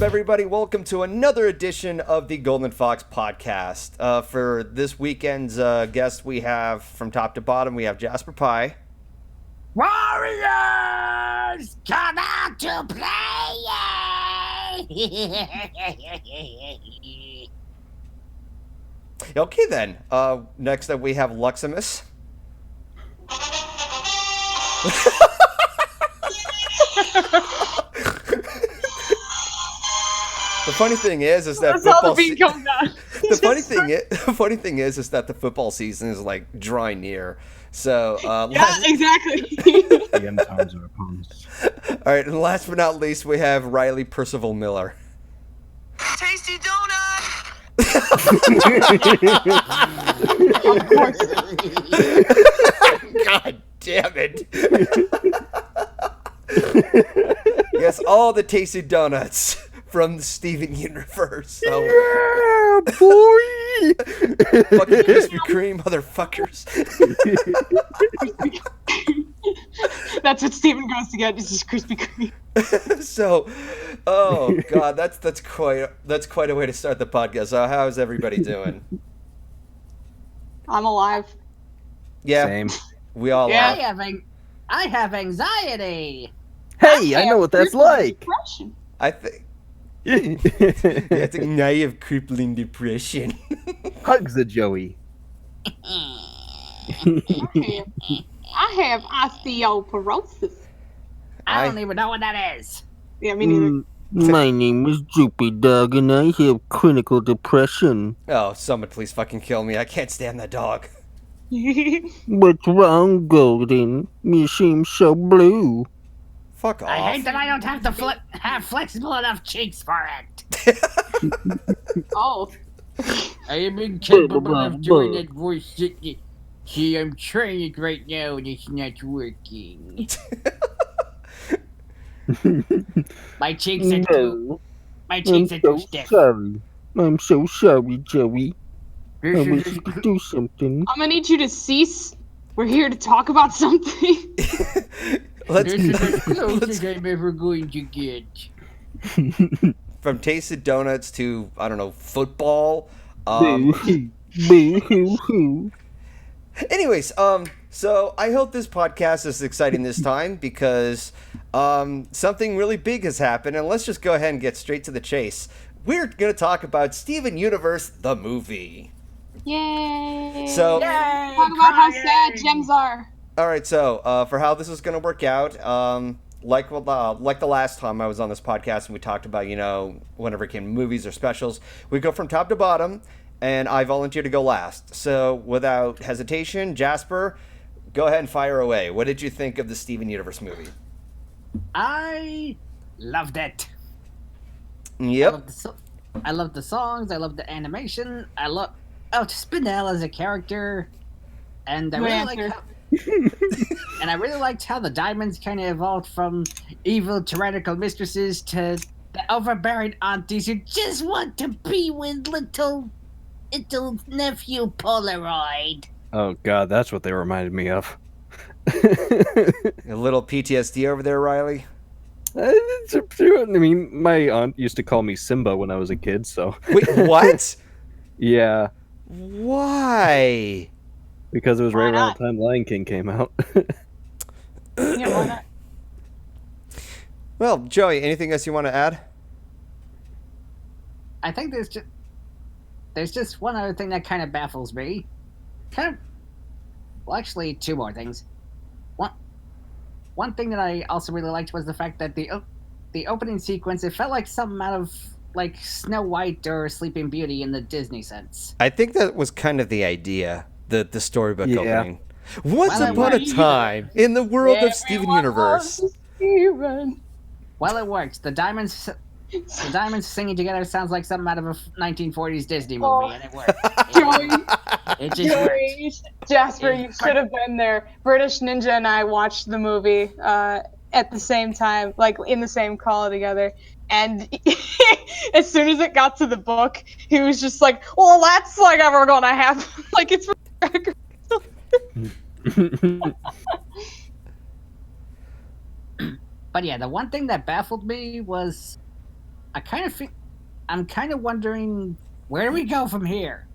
everybody? Welcome to another edition of the GoldenFox podcast. For this weekend's guest, we have, from top to bottom, we have Jasper Pie. Warriors, come out to play! Okay, then. Next up, we have Luximus. The funny thing is that that's how the beat comes out. The funny thing is that the football season is like drawing near. So exactly. The end times are upon us. All right, and last but not least, we have Ryley Percival Miller. Tasty donut! Of course. God damn it! Yes, all the tasty donuts from the Steven universe. So. Yeah, boy! Fucking Krispy Kreme, motherfuckers. That's what Steven goes to get. Is just Krispy Kreme. So, oh god, that's quite a way to start the podcast. So, how's everybody doing? I'm alive. Yeah, Same. we all Yeah. are. I have anxiety. Hey, I know what that's like. Depression. I think. Yeah, I think I have crippling depression. Hugs the Joey. I have osteoporosis. I don't even know what that is. Yeah, me neither. My name is Droopy Dog, and I have clinical depression. Oh, someone please fucking kill me. I can't stand that dog. What's wrong, Golden? You seem so blue. Fuck off. I hate that I don't have to have flexible enough cheeks for it. Oh. I am incapable of doing that voice. See, I'm trying it right now and it's not working. My cheeks are too. My cheeks are too stiff. Sorry. I'm so sorry, Joey. I This wish is you could do something. I'm gonna need you to cease. We're here to talk about something. Let's as close as I'm ever going to get. from tasted donuts to I don't know football. Boo-hoo. Boo-hoo-hoo. Anyways, so I hope this podcast is exciting this time because something really big has happened, and let's just go ahead and get straight to the chase. We're gonna talk about Steven Universe, the movie. Yay. So, Talk about how sad gems are. all right, so for how this is gonna work out, like the last time I was on this podcast and we talked about, whenever it came to movies or specials, we go from top to bottom, and I volunteer to go last. So without hesitation, Jasper, go ahead and fire away. What did you think of the Steven Universe movie? I loved it. Yep. I love the songs. I love the animation. I love Spinel as a character, and I really liked how the diamonds kind of evolved from evil tyrannical mistresses to the overbearing aunties who just want to be with little nephew Polaroid. Oh god, that's what they reminded me of. A little PTSD over there, Ryley? I mean, my aunt used to call me Simba when I was a kid, so... Wait, what? Yeah. Why? Because it was Why right around not? the time Lion King came out. Yeah, why not? Well, Joey, anything else you want to add? I think there's just one other thing that kind of baffles me. Well, actually, two more things. One thing that I also really liked was the fact that the opening sequence, it felt like something out of like Snow White or Sleeping Beauty in the Disney sense. I think that was kind of the idea, the storybook Yeah. opening. Once Well, upon a time, in the world of Steven Everyone Universe. loves Steven. Well, it works. The diamonds singing together sounds like something out of a 1940s Disney movie, and it works. Joey, It just works. Joey, Jasper, you should have been there. British Ninja and I watched the movie at the same time, like in the same call together. And as soon as it got to the book, he was just like, "Well, that's like ever gonna happen. Like it's." But yeah, the one thing that baffled me was I'm kind of wondering where do we go from here.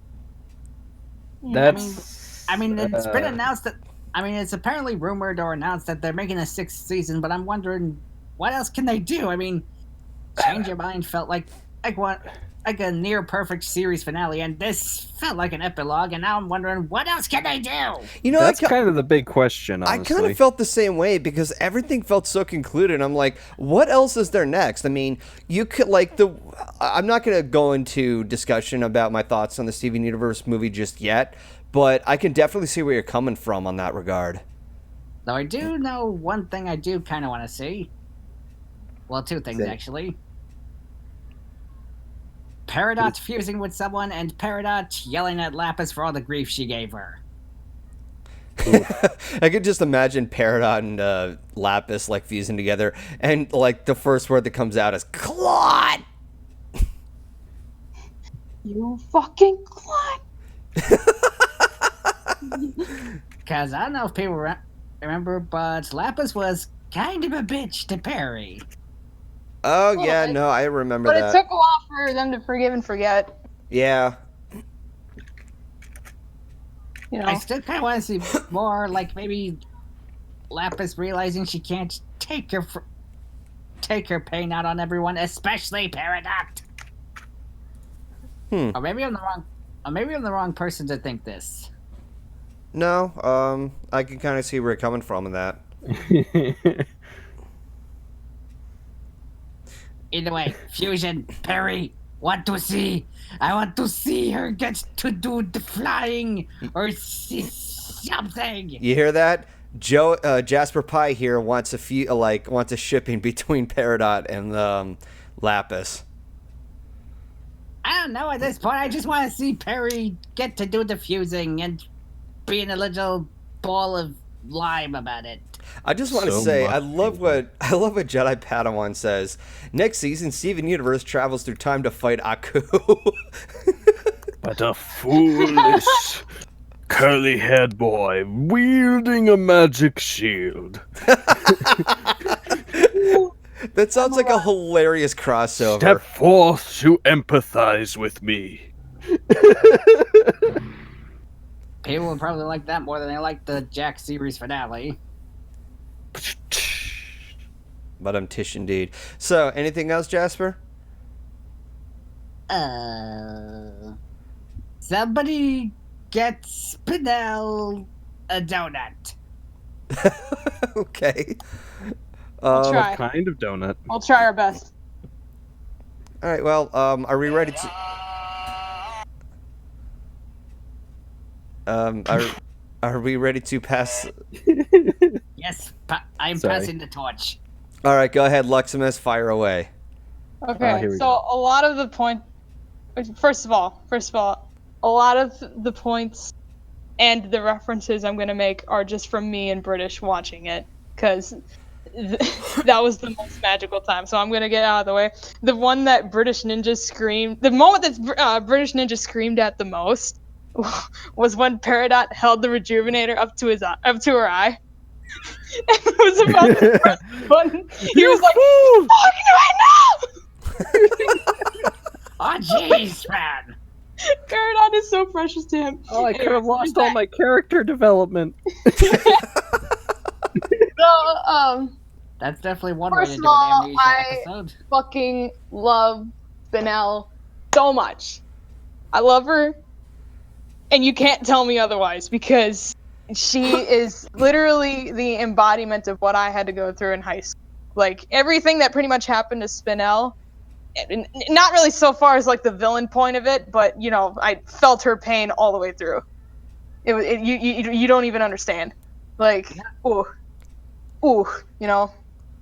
That's. I mean, it's been announced that. I mean, it's apparently rumored or announced that they're making a 6th season, but I'm wondering what else can they do? I mean, Change Your Mind felt like a near perfect series finale, and this felt like an epilogue. And now I'm wondering what else can they do? You know, That's kind of the big question, honestly. I kind of felt the same way because everything felt so concluded. I'm like, what else is there next? I mean, you could I'm not going to go into discussion about my thoughts on the Steven Universe movie just yet, but I can definitely see where you're coming from on that regard. Though I do know one thing I do kind of want to see. Well, 2 things, actually. Peridot fusing with someone, and Peridot yelling at Lapis for all the grief she gave her. I could just imagine Peridot and Lapis like fusing together, and like the first word that comes out is "Claude." You fucking clot. Because I don't know if people remember, but Lapis was kind of a bitch to Perry. Oh yeah, no, I remember But that. it took a while for them to forgive and forget. Yeah. You know. I still kind of want to see more, like maybe Lapis realizing she can't take her pain out on everyone, especially Peridot. Or maybe I'm the wrong person to think this. No, I can kind of see where you're coming from in that. Either way, Fusion, Perry, want to see. I want to see her get to do the flying or see something. You hear that? Jasper Pie here wants a shipping between Peridot and Lapis. I don't know at this point. I just want to see Perry get to do the fusing and being a little ball of lime about it. I just want to say, I love what Jedi Padawan says. Next season, Steven Universe travels through time to fight Aku. But a foolish, curly-haired boy wielding a magic shield. That sounds like a hilarious crossover. Step forth to empathize with me. People would probably like that more than they like the Jack series finale. But I'm Tish indeed. So, anything else, Jasper? Somebody get Spinel a donut. Okay. We'll try. What kind of donut? We'll try our best. All right. Well, are we ready to? Are we ready to pass? Yes, I'm Sorry. passing the torch. All right. Go ahead, Luximus. Fire away. Okay, here we so go. a lot of the point. First of all, a lot of the points and the references I'm gonna make are just from me and British watching it, because that was the most magical time. So I'm gonna get out of the way. The one that British Ninja screamed, the moment that British Ninja screamed at the most, was when Peridot held the rejuvenator up to her eye. And it was about to press the button. He was like, "Fuck do I know?" Oh, jeez, man. Peridot is so precious to him. Oh, I could have Anyways, lost all my character development. So, That's definitely one way to First do of an all, amnesia I- episode. fucking love Spinel so much. I love her, and you can't tell me otherwise, because she is literally the embodiment of what I had to go through in high school. Like, everything that pretty much happened to Spinel, not really so far as like the villain point of it, but you know, I felt her pain all the way through. You don't even understand. Like, ooh, you know.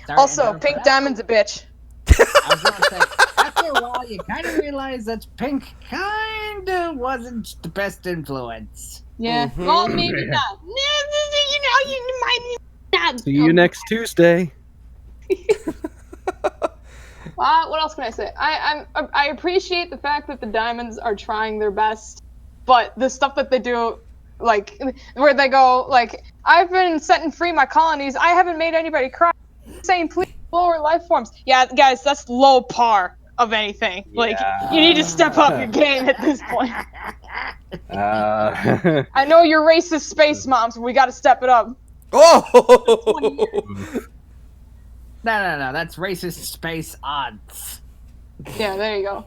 Sorry, Also, and Pink Diamond's a bitch. I was gonna say, after a while, you kind of realize that Pink kind of wasn't the best influence. Yeah, well, maybe not. You know, you might not. See you next Tuesday. What else can I say? I appreciate the fact that the Diamonds are trying their best, but the stuff that they do, like where they go, like, I've been setting free my colonies. I haven't made anybody cry. Saying please lower life forms. Yeah, guys, that's low par. of anything. Like, you need to step up your game at this point. I know you're racist space moms, but we gotta step it up. Oh! No. That's racist space odds. Yeah, there you go.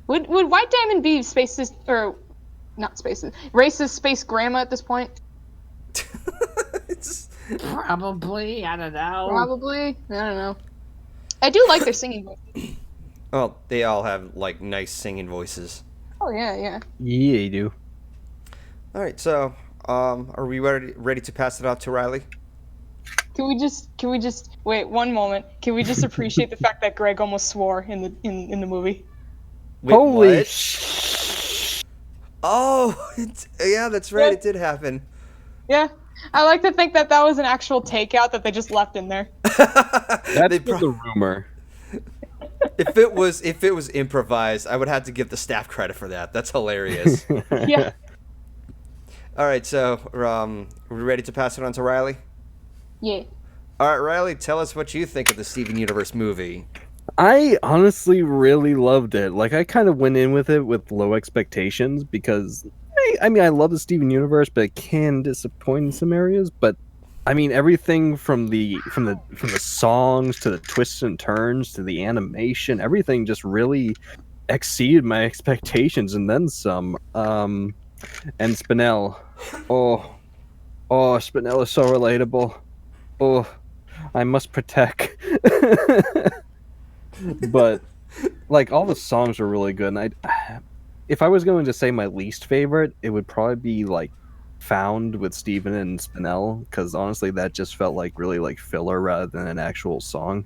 Would White Diamond be spaces or not spaces? Racist space grandma at this point? Probably. I don't know. Probably. I don't know. I do like their singing voices. Well, they all have like nice singing voices. Oh yeah. Yeah, you do. All right, so are we ready to pass it off to Ryley? Can we just wait one moment? Can we just appreciate the fact that Greg almost swore in the movie? Wait, Holy what? Oh, yeah, that's right. Yeah. It did happen. Yeah. I like to think that was an actual takeout that they just left in there. That's They the rumor. If it was improvised, I would have to give the staff credit for that. That's hilarious. Yeah. All right, so are we ready to pass it on to Ryley? Yeah. All right, Ryley, tell us what you think of the Steven Universe movie. I honestly really loved it. Like, I kind of went in with it with low expectations because, I mean, I love the Steven Universe, but it can disappoint in some areas. But I mean, everything from the songs to the twists and turns to the animation, everything just really exceeded my expectations and then some. And Spinel, oh, Spinel is so relatable. Oh, I must protect. But like all the songs are really good, and if I was going to say my least favorite, it would probably be like Found with Steven and Spinel, because honestly that just felt like really like filler rather than an actual song.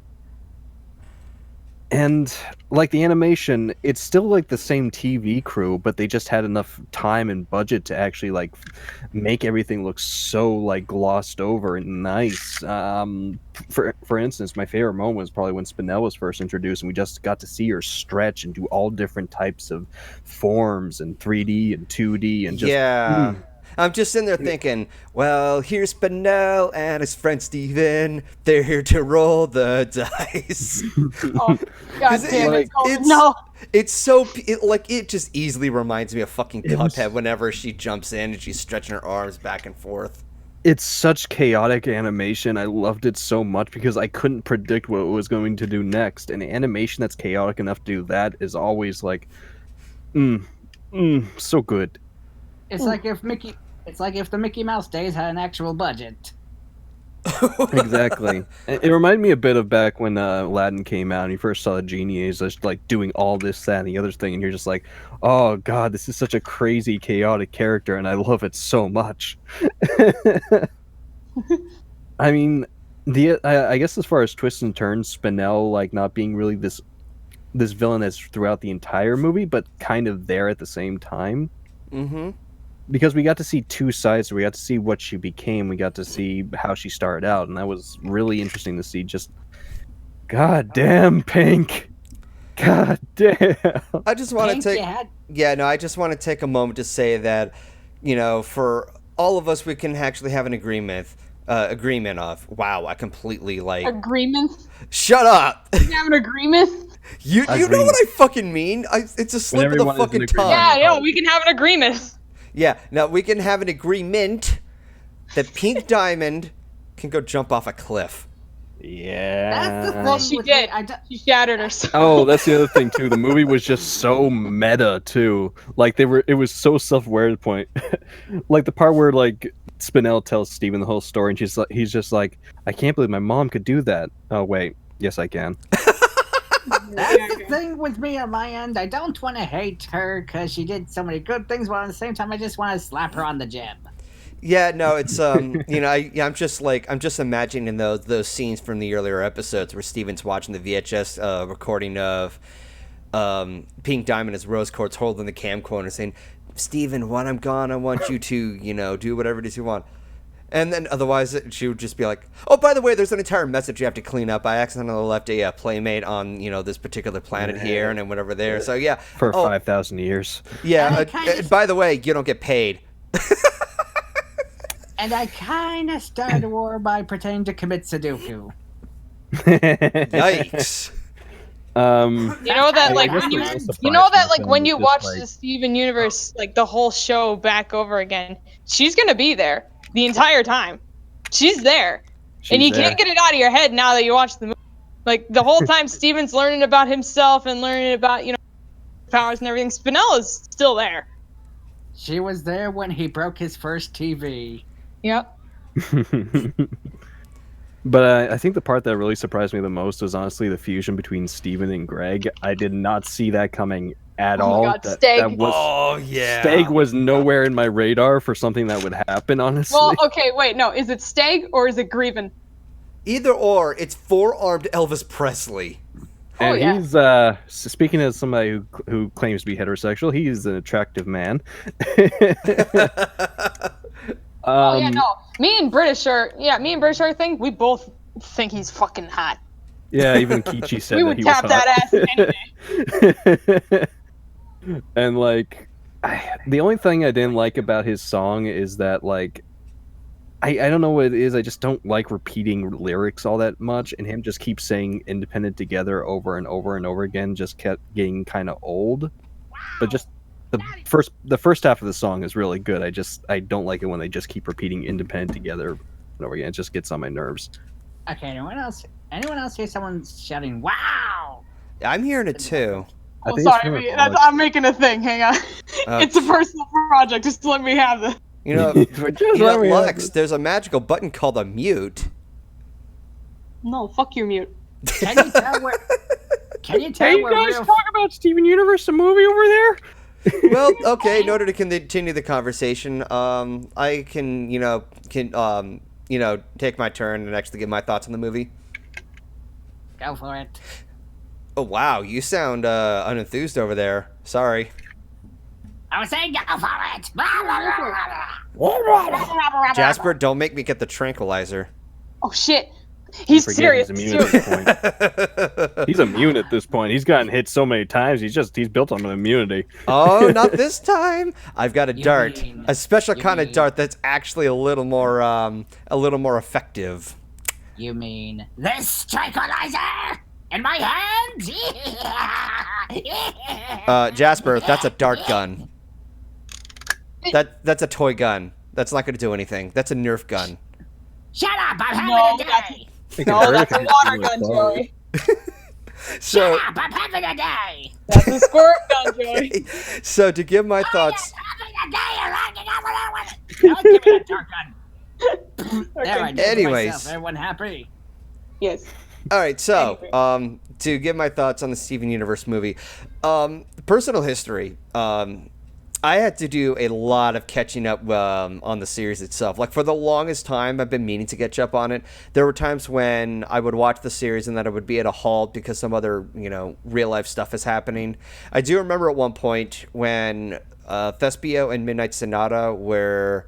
And like the animation, it's still like the same TV crew, but they just had enough time and budget to actually like make everything look so like glossed over and nice. For instance, my favorite moment was probably when Spinel was first introduced, and we just got to see her stretch and do all different types of forms and 3D and 2D and just yeah. I'm just sitting there thinking, well, here's Spinel and his friend Steven. They're here to roll the dice. Oh, God Is it- damn like, it. Oh, it's- no. It's so, it just easily reminds me of fucking Cuphead whenever she jumps in and she's stretching her arms back and forth. It's such chaotic animation. I loved it so much because I couldn't predict what it was going to do next. And animation that's chaotic enough to do that is always like, so good. It's like if the Mickey Mouse days had an actual budget. Exactly. It reminded me a bit of back when Aladdin came out and you first saw the genie. He's just like doing all this, that, and the other thing, and you're just like, oh god, this is such a crazy, chaotic character, and I love it so much. I mean, I guess as far as twists and turns, Spinel like not being really this villain as throughout the entire movie, but kind of there at the same time. Mm-hmm. Because we got to see two sides. We got to see what she became. We got to see how she started out, and that was really interesting to see. Just, god damn, Pink. God damn. I just want to Thank take, you. I just want to take a moment to say that, for all of us, we can actually have an agreement of, wow, I completely like. Agreement? Shut up. You have an agreement? You know what I fucking mean? It's a slip of the everyone is in fucking agreement. tongue. Yeah, we can have an agreement. Yeah, now we can have an agreement that Pink Diamond can go jump off a cliff. Yeah. That's the thing. Well, she with did. me. She shattered herself. Oh, that's the other thing too. The movie was just so meta too. Like it was so self-aware to the point. Like the part where like Spinel tells Steven the whole story, and he's just like, I can't believe my mom could do that. Oh wait, yes I can. That's the thing with me on my end. I don't want to hate her because she did so many good things, but at the same time, I just want to slap her on the jib. Yeah, no, it's I'm just imagining those scenes from the earlier episodes where Steven's watching the VHS recording of Pink Diamond as Rose Quartz holding the camcorder saying, Steven, when I'm gone, I want you to, do whatever it is you want. And then otherwise she would just be like, oh, by the way, there's an entire message you have to clean up. I accidentally left a playmate on, this particular planet here and then whatever there. So yeah. For 5,000 years. Yeah. And by the way, you don't get paid. And I kind of started a war by pretending to commit Sudoku. Yikes. You know that like guess when the you real surprise you know from that the like film when is you just, watch like- the Steven Universe like the whole show back over again, she's gonna be there the entire time. She's there, and you can't get it out of your head now that you watch the movie. Like the whole time, Steven's learning about himself and learning about powers and everything. Spinella's still there. She was there when he broke his first TV. Yep. But I think the part that really surprised me the most was honestly the fusion between Steven and Greg. I did not see that coming at Oh my all. God, that, Steg. that was Oh, yeah. Steg was nowhere in my radar for something that would happen, honestly. Well, okay, wait, no, is it Steg or is it Grieven? Either or, it's four-armed Elvis Presley. And Oh, yeah. he's speaking as somebody who claims to be heterosexual, he's an attractive man. Oh yeah, no. Me and British are think we both think he's fucking hot. Yeah, even Kichi said We that would he was tap hot. that ass any day. And like, the only thing I didn't like about his song is that like, I don't know what it is. I just don't like repeating lyrics all that much, and him just keeps saying "independent together" over and over and over again. Just kept getting kind of old. But just the first half of the song is really good. I don't like it when they just keep repeating "independent together" and over again. It just gets on my nerves. Okay, anyone else hear someone shouting, "Wow"? I'm hearing it too. I Oh, think it's sorry, more like- I'm making a thing. Hang on. Oh. It's a personal project. Just let me have the. You know, Lux, there's a magical button called a mute. No, fuck your mute. Can you tell where? Can you tell where real? about Steven Universe, the movie over there? Well, okay. In order to continue the conversation, I can take my turn and actually give my thoughts on the movie. Go for it. Oh wow, you sound unenthused over there. Sorry. I was saying, go for it. Jasper, don't make me get the tranquilizer. Oh shit. He's Forget serious. He's immune at this point. He's immune at this point. He's gotten hit so many times. He's built on an immunity. Oh, not this time! I've got a You dart, mean- a special you kind of mean- dart that's actually a little more effective. You mean this tranquilizer in my hands? Jasper, that's a dart gun. That's a toy gun. That's not going to do anything. That's a Nerf gun. Shut up! I'm having No, a day. No, that's a water gun, Joey. So, Shut up! I'm having a day. That's a squirt gun, Joey. so to give my thoughts. Having a day. Don't give me that dark gun. There, I did it Anyways. myself. Everyone happy? Yes. All right, so to give my thoughts on the Steven Universe movie, personal history. I had to do a lot of catching up on the series itself. Like for the longest time, I've been meaning to catch up on it. There were times when I would watch the series and then I would be at a halt because some other real life stuff is happening. I do remember at one point when Thespio and Midnight Sonata were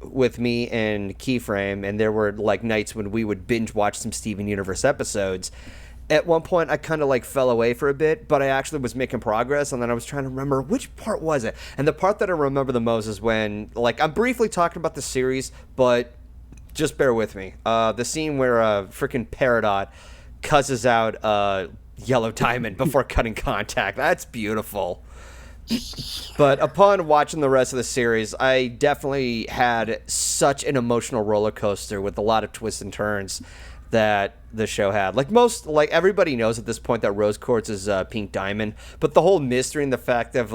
with me and Keyframe, and there were like nights when we would binge watch some Steven Universe episodes. At one point, I kind of like fell away for a bit, but I actually was making progress, and then I was trying to remember which part was it. And the part that I remember the most is when, like, I'm briefly talking about the series, but just bear with me. The scene where freaking Peridot cusses out Yellow Diamond before cutting contact. That's beautiful. But upon watching the rest of the series, I definitely had such an emotional roller coaster with a lot of twists and turns that the show had. Like everybody knows at this point that Rose Quartz is Pink Diamond, but the whole mystery and the fact of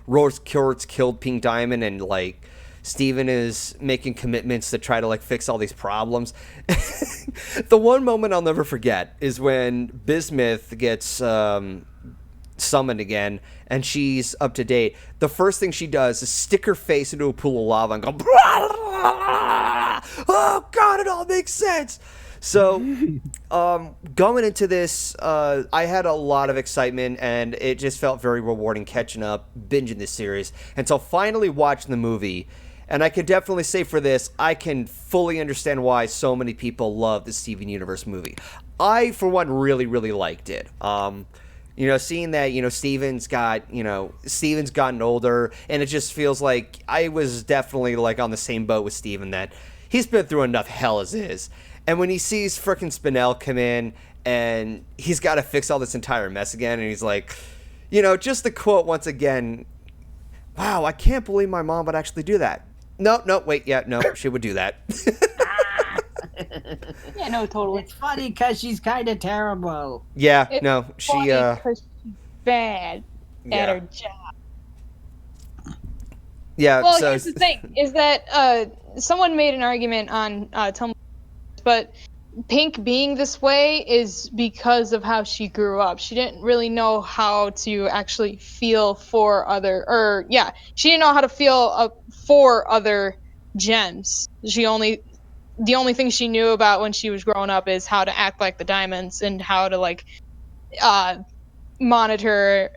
Rose Quartz killed Pink Diamond and like Steven is making commitments to try to like fix all these problems. The one moment I'll never forget is when Bismuth gets summoned again and she's up to date. The first thing she does is stick her face into a pool of lava and go, oh god, it all makes sense. So going into this, I had a lot of excitement and it just felt very rewarding catching up, binging this series until finally watching the movie. And I can definitely say for this, I can fully understand why so many people love the Steven Universe movie. I, for one, really, really liked it. Seeing that, Steven's gotten older, and it just feels like I was definitely like on the same boat with Steven that he's been through enough hell as is. And when he sees frickin' Spinel come in and he's got to fix all this entire mess again, and he's like, you know, just the quote once again, wow, I can't believe my mom would actually do that. No, wait, yeah, no, she would do that. Yeah, no, totally. It's funny because she's kind of terrible. Yeah, It's no, she, funny 'cause she's bad at yeah. her job. Yeah, Well, so here's the thing, is that someone made an argument on Tumblr, but Pink being this way is because of how she grew up. She didn't really know how to actually feel for she didn't know how to feel for other gems. The only thing she knew about when she was growing up is how to act like the diamonds and how to like monitor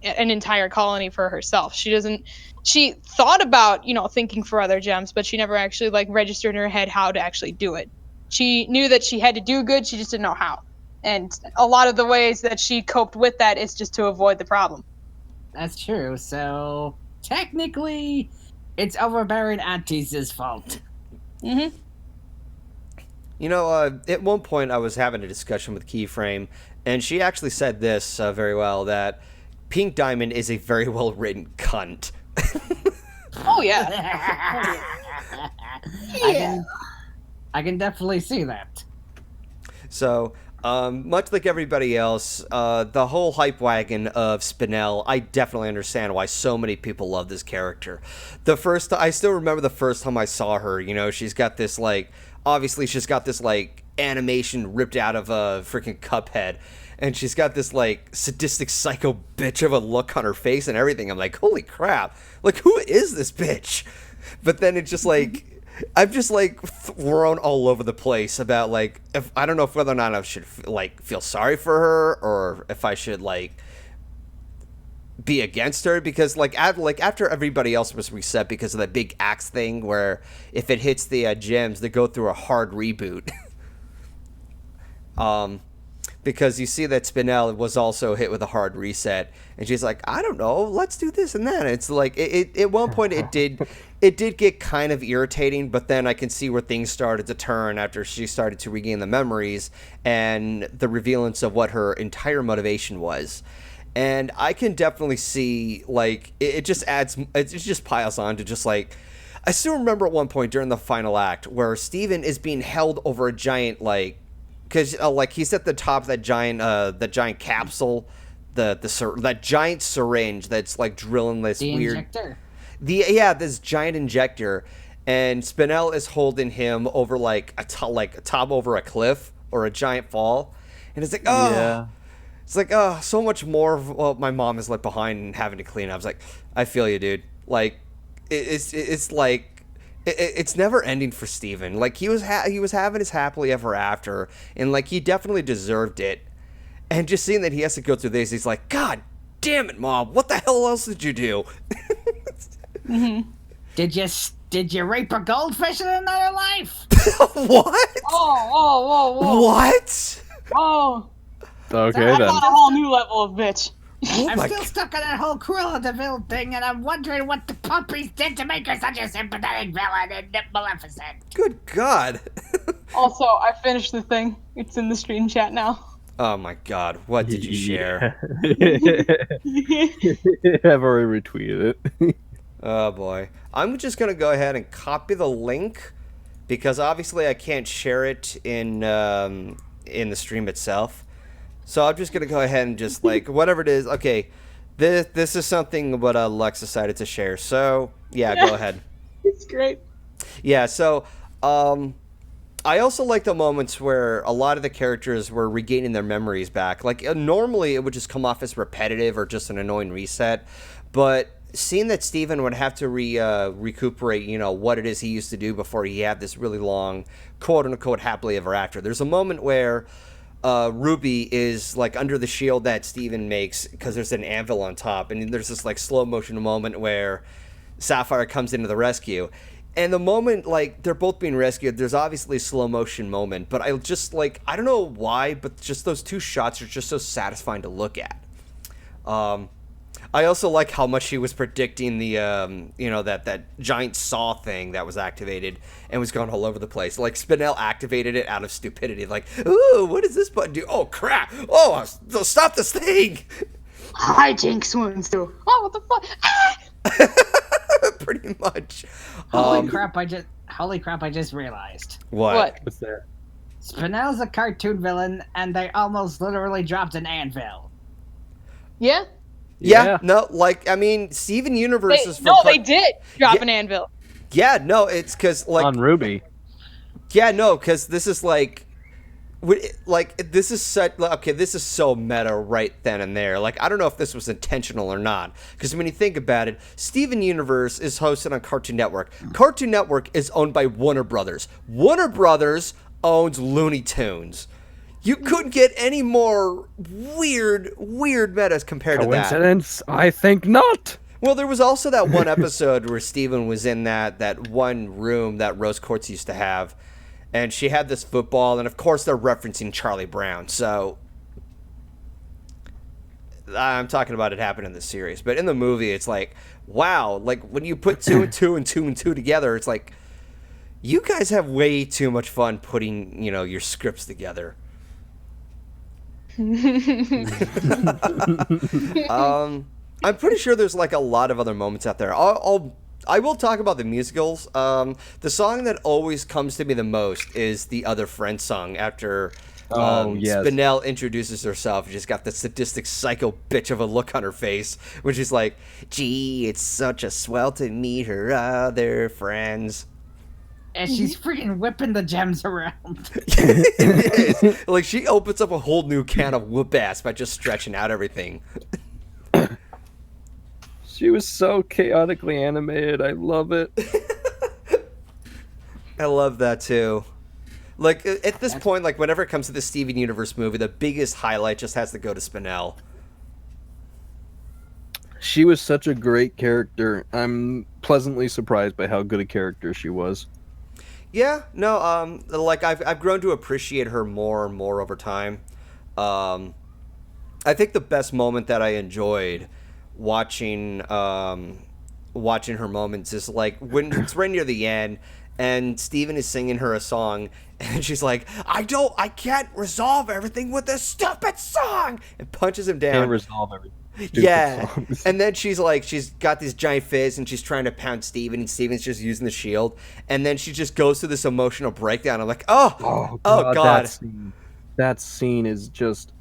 an entire colony for herself. She thought about, you know, thinking for other gems, but she never actually like registered in her head how to actually do it. She knew that she had to do good, she just didn't know how. And a lot of the ways that she coped with that is just to avoid the problem. That's true. So technically, it's overbearing Auntie's fault. Mm-hmm. You know, at one point I was having a discussion with Keyframe, and she actually said this very well, that Pink Diamond is a very well-written cunt. Oh yeah. I can definitely see that. So, much like everybody else, the whole hype wagon of Spinel, I definitely understand why so many people love this character. I still remember the first time I saw her, you know, she's got this, like, obviously she's got this, like, animation ripped out of a freaking Cuphead, and she's got this, like, sadistic psycho bitch of a look on her face and everything. I'm like, holy crap, like, who is this bitch? But then it's just, like, I'm just, like, thrown all over the place about, like, if I don't know if whether or not I should, like, feel sorry for her, or if I should, like, be against her, because, like, after everybody else was reset because of that big axe thing where if it hits the gems, they go through a hard reboot. Because you see that Spinel was also hit with a hard reset, and she's like, I don't know, let's do this and that. And it's like, at one point it did get kind of irritating, but then I can see where things started to turn after she started to regain the memories and the revealance of what her entire motivation was. And I can definitely see, like, it just piles on to just, like, I still remember at one point during the final act where Steven is being held over a giant, like, because like he's at the top of that giant capsule, that giant syringe that's like drilling this weird injector. This giant injector, and Spinel is holding him over like a top over a cliff or a giant fall, and it's like, oh yeah. It's like, oh, so much more of what my mom is left behind and having to clean. I was like, I feel you, dude. Like, it's like. It's never ending for Steven. Like, he was having his happily ever after, and like he definitely deserved it. And just seeing that he has to go through this, he's like, God damn it, Mom! What the hell else did you do? Mm-hmm. Did you rape a goldfish in another life? What? Whoa. What? Oh. Okay, That's then. on a whole new level of bitch. I'm still stuck on that whole Cruella de Vil thing, and I'm wondering what the puppies did to make her such a sympathetic villain and Maleficent. Good God. Also, I finished the thing. It's in the stream chat now. Oh my God, what did you share? I've already retweeted it. Oh boy. I'm just going to go ahead and copy the link, because obviously I can't share it in the stream itself. So I'm just going to go ahead and just, like, whatever it is. Okay, this is something what Lux decided to share. So, yeah, go ahead. It's great. Yeah, so I also like the moments where a lot of the characters were regaining their memories back. Like, normally it would just come off as repetitive or just an annoying reset. But seeing that Steven would have to recuperate, you know, what it is he used to do before he had this really long, quote-unquote, happily ever after. There's a moment where Ruby is like under the shield that Steven makes because there's an anvil on top, and there's this like slow motion moment where Sapphire comes into the rescue, and the moment like they're both being rescued, there's obviously a slow motion moment, but I just like, I don't know why, but just those two shots are just so satisfying to look at. I also like how much he was predicting the, that giant saw thing that was activated and was going all over the place. Like, Spinel activated it out of stupidity. Like, ooh, what does this button do? Oh, crap. Oh, stop this thing. Hijinks ones too. Oh, what the fuck? Ah! Pretty much. Holy crap, I just realized. What? What's that? Spinel's a cartoon villain, and they almost literally dropped an anvil. Yeah. Yeah, no, like, I mean, Steven Universe is they did drop an anvil. Yeah, no, it's because, like... On Ruby. Yeah, no, because this is, like... this is such... Okay, this is so meta right then and there. Like, I don't know if this was intentional or not. Because when you think about it, Steven Universe is hosted on Cartoon Network. Cartoon Network is owned by Warner Brothers. Warner Brothers owns Looney Tunes. You couldn't get any more weird metas compared to that. Coincidence? I think not. Well, there was also that one episode where Steven was in that one room that Rose Quartz used to have, and she had this football, and of course they're referencing Charlie Brown. So I'm talking about it happened in the series, but in the movie, it's like, wow, like when you put 2 and 2 and 2 and 2 together, it's like you guys have way too much fun putting your scripts together. I'm pretty sure there's like a lot of other moments out there. I will talk about the musicals. The song that always comes to me the most is the Other Friend song after Spinel introduces herself. She's got the sadistic psycho bitch of a look on her face when she's like, gee, it's such a swell to meet her other friends. And she's freaking whipping the gems around. It is. Like, she opens up a whole new can of whoop ass by just stretching out everything. She was so chaotically animated. I love it. I love that too. Like, at this point, like, whenever it comes to the Steven Universe movie, the biggest highlight just has to go to Spinel. She was such a great character. I'm pleasantly surprised by how good a character she was. Yeah, no, like, I've grown to appreciate her more and more over time. I think the best moment that I enjoyed watching her moments is like when it's right near the end and Steven is singing her a song and she's like, I can't resolve everything with this stupid song, and punches him down. Can't resolve everything. Songs. And then she's got this giant fist and she's trying to pound Steven, and Steven's just using the shield, and then she just goes through this emotional breakdown. I'm like, oh god. That scene is just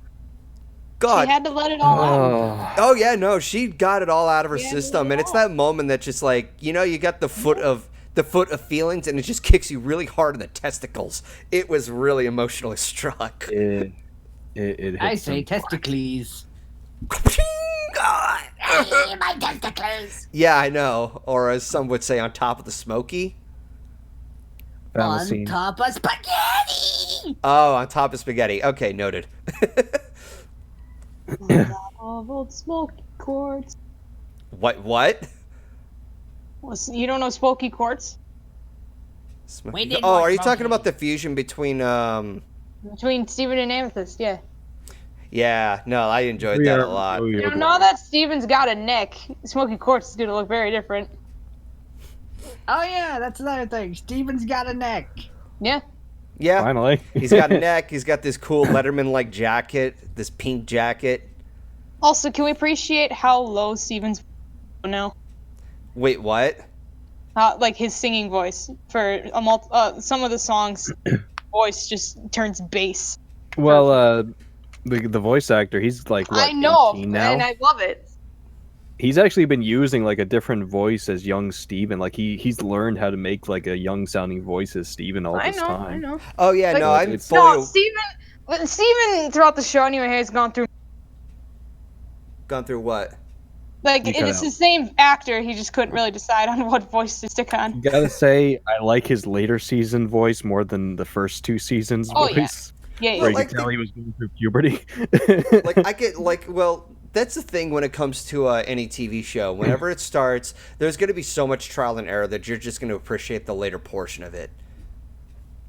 God. She had to let it all out. Oh yeah, no, she got it all out of her system, and it's that moment that just like, you got the foot of feelings, and it just kicks you really hard in the testicles. It was really emotionally struck. It I say testicles. My testicles. Yeah, I know. Or as some would say, on top of the smoky. On top of spaghetti. Oh, on top of spaghetti. Okay, noted. Old smoky quartz. What? You don't know smoky quartz? Are you talking about the fusion between Between Steven and Amethyst, yeah. Yeah, no, I enjoyed that a lot. Now that Steven's got a neck, smoky quartz is gonna look very different. Oh yeah, that's another thing. Steven's got a neck. Yeah. Yeah. Finally. He's got a neck, he's got this cool Letterman-like jacket, this pink jacket. Also, can we appreciate how low Steven's now? Wait, what? Like his singing voice for some of the songs, voice just turns bass. Well, the voice actor, he's like what, I know, 18 now? and I love it. He's actually been using like a different voice as young Steven. Like he's learned how to make like a young sounding voice as Steven all this time. I know. Oh yeah, Like, no, I'm No, Steven throughout the show anyway has gone through what? Like, it's the same actor, he just couldn't really decide on what voice to stick on. Gotta say, I like his later season voice more than the first two seasons voice. Yeah. Where you could tell he was going through puberty. That's the thing when it comes to any TV show. Whenever it starts, there's going to be so much trial and error that you're just going to appreciate the later portion of it.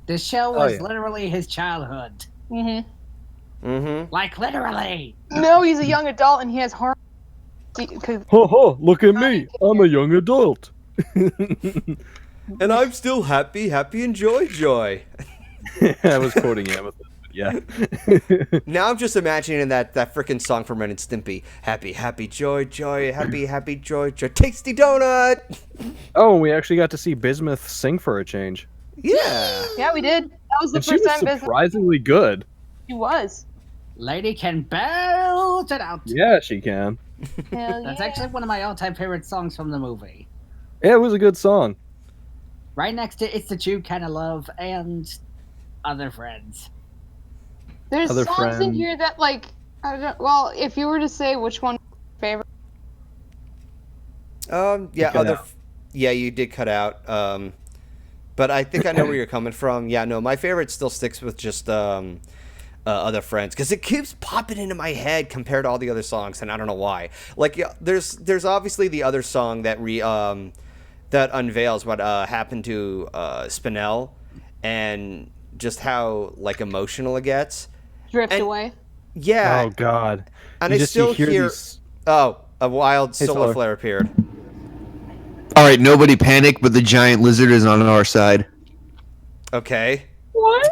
The show was literally his childhood. Mm-hmm. Like, literally. No, he's a young adult and he has hormones. Ho ho! Look at me! I'm a young adult. And I'm still happy, and joy. I was quoting Amethyst, but yeah. Now I'm just imagining that frickin' song from Ren and Stimpy. Happy, joy, happy, joy. Tasty donut! Oh, we actually got to see Bismuth sing for a change. Yeah. Yeah, we did. That was the And she first was time business. surprisingly good. She was. Lady can belt it out. Yeah, she can. Hell That's yeah. actually one of my all-time favorite songs from the movie. Yeah, it was a good song. Right next to "It's the True Kind of Love" and "Other Friends." There's Other songs in friend. here that like I don't. Well, if you were to say which one was your favorite, Yeah, cut out. Yeah, you did cut out. But I think I know where you're coming from. Yeah, no, my favorite still sticks with just Other Friends, because it keeps popping into my head compared to all the other songs, and I don't know why. Like, yeah, there's obviously the other song that that unveils what happened to Spinel, and just how like emotional it gets. Drift And- Away. Yeah, Oh God! and You I just- still you hear hear. these- Oh, a wild Hey, solar Solar. flare appeared. All right, nobody panic, but the giant lizard is on our side. Okay. What?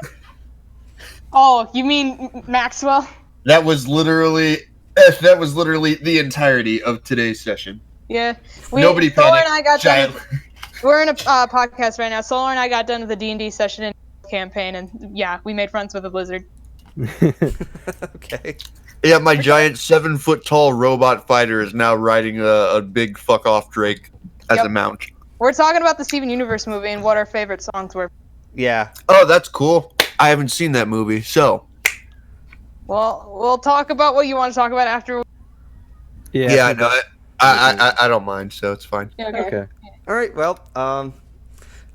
Oh, you mean Maxwell? That was literally the entirety of today's session. Yeah. Nobody Solar panic. and I got Giant. done. We're in a podcast right now. Solar and I got done with the D&D session in campaign, and yeah, we made friends with a blizzard. Okay. Yeah, my giant 7-foot-tall robot fighter is now riding a big fuck off Drake as a Yep. mount. We're talking about the Steven Universe movie and what our favorite songs were. Yeah. Oh, that's cool. I haven't seen that movie, so Well, we'll talk about what you want to talk about after. yeah, no, I don't mind, so it's fine. Okay. All right. Well,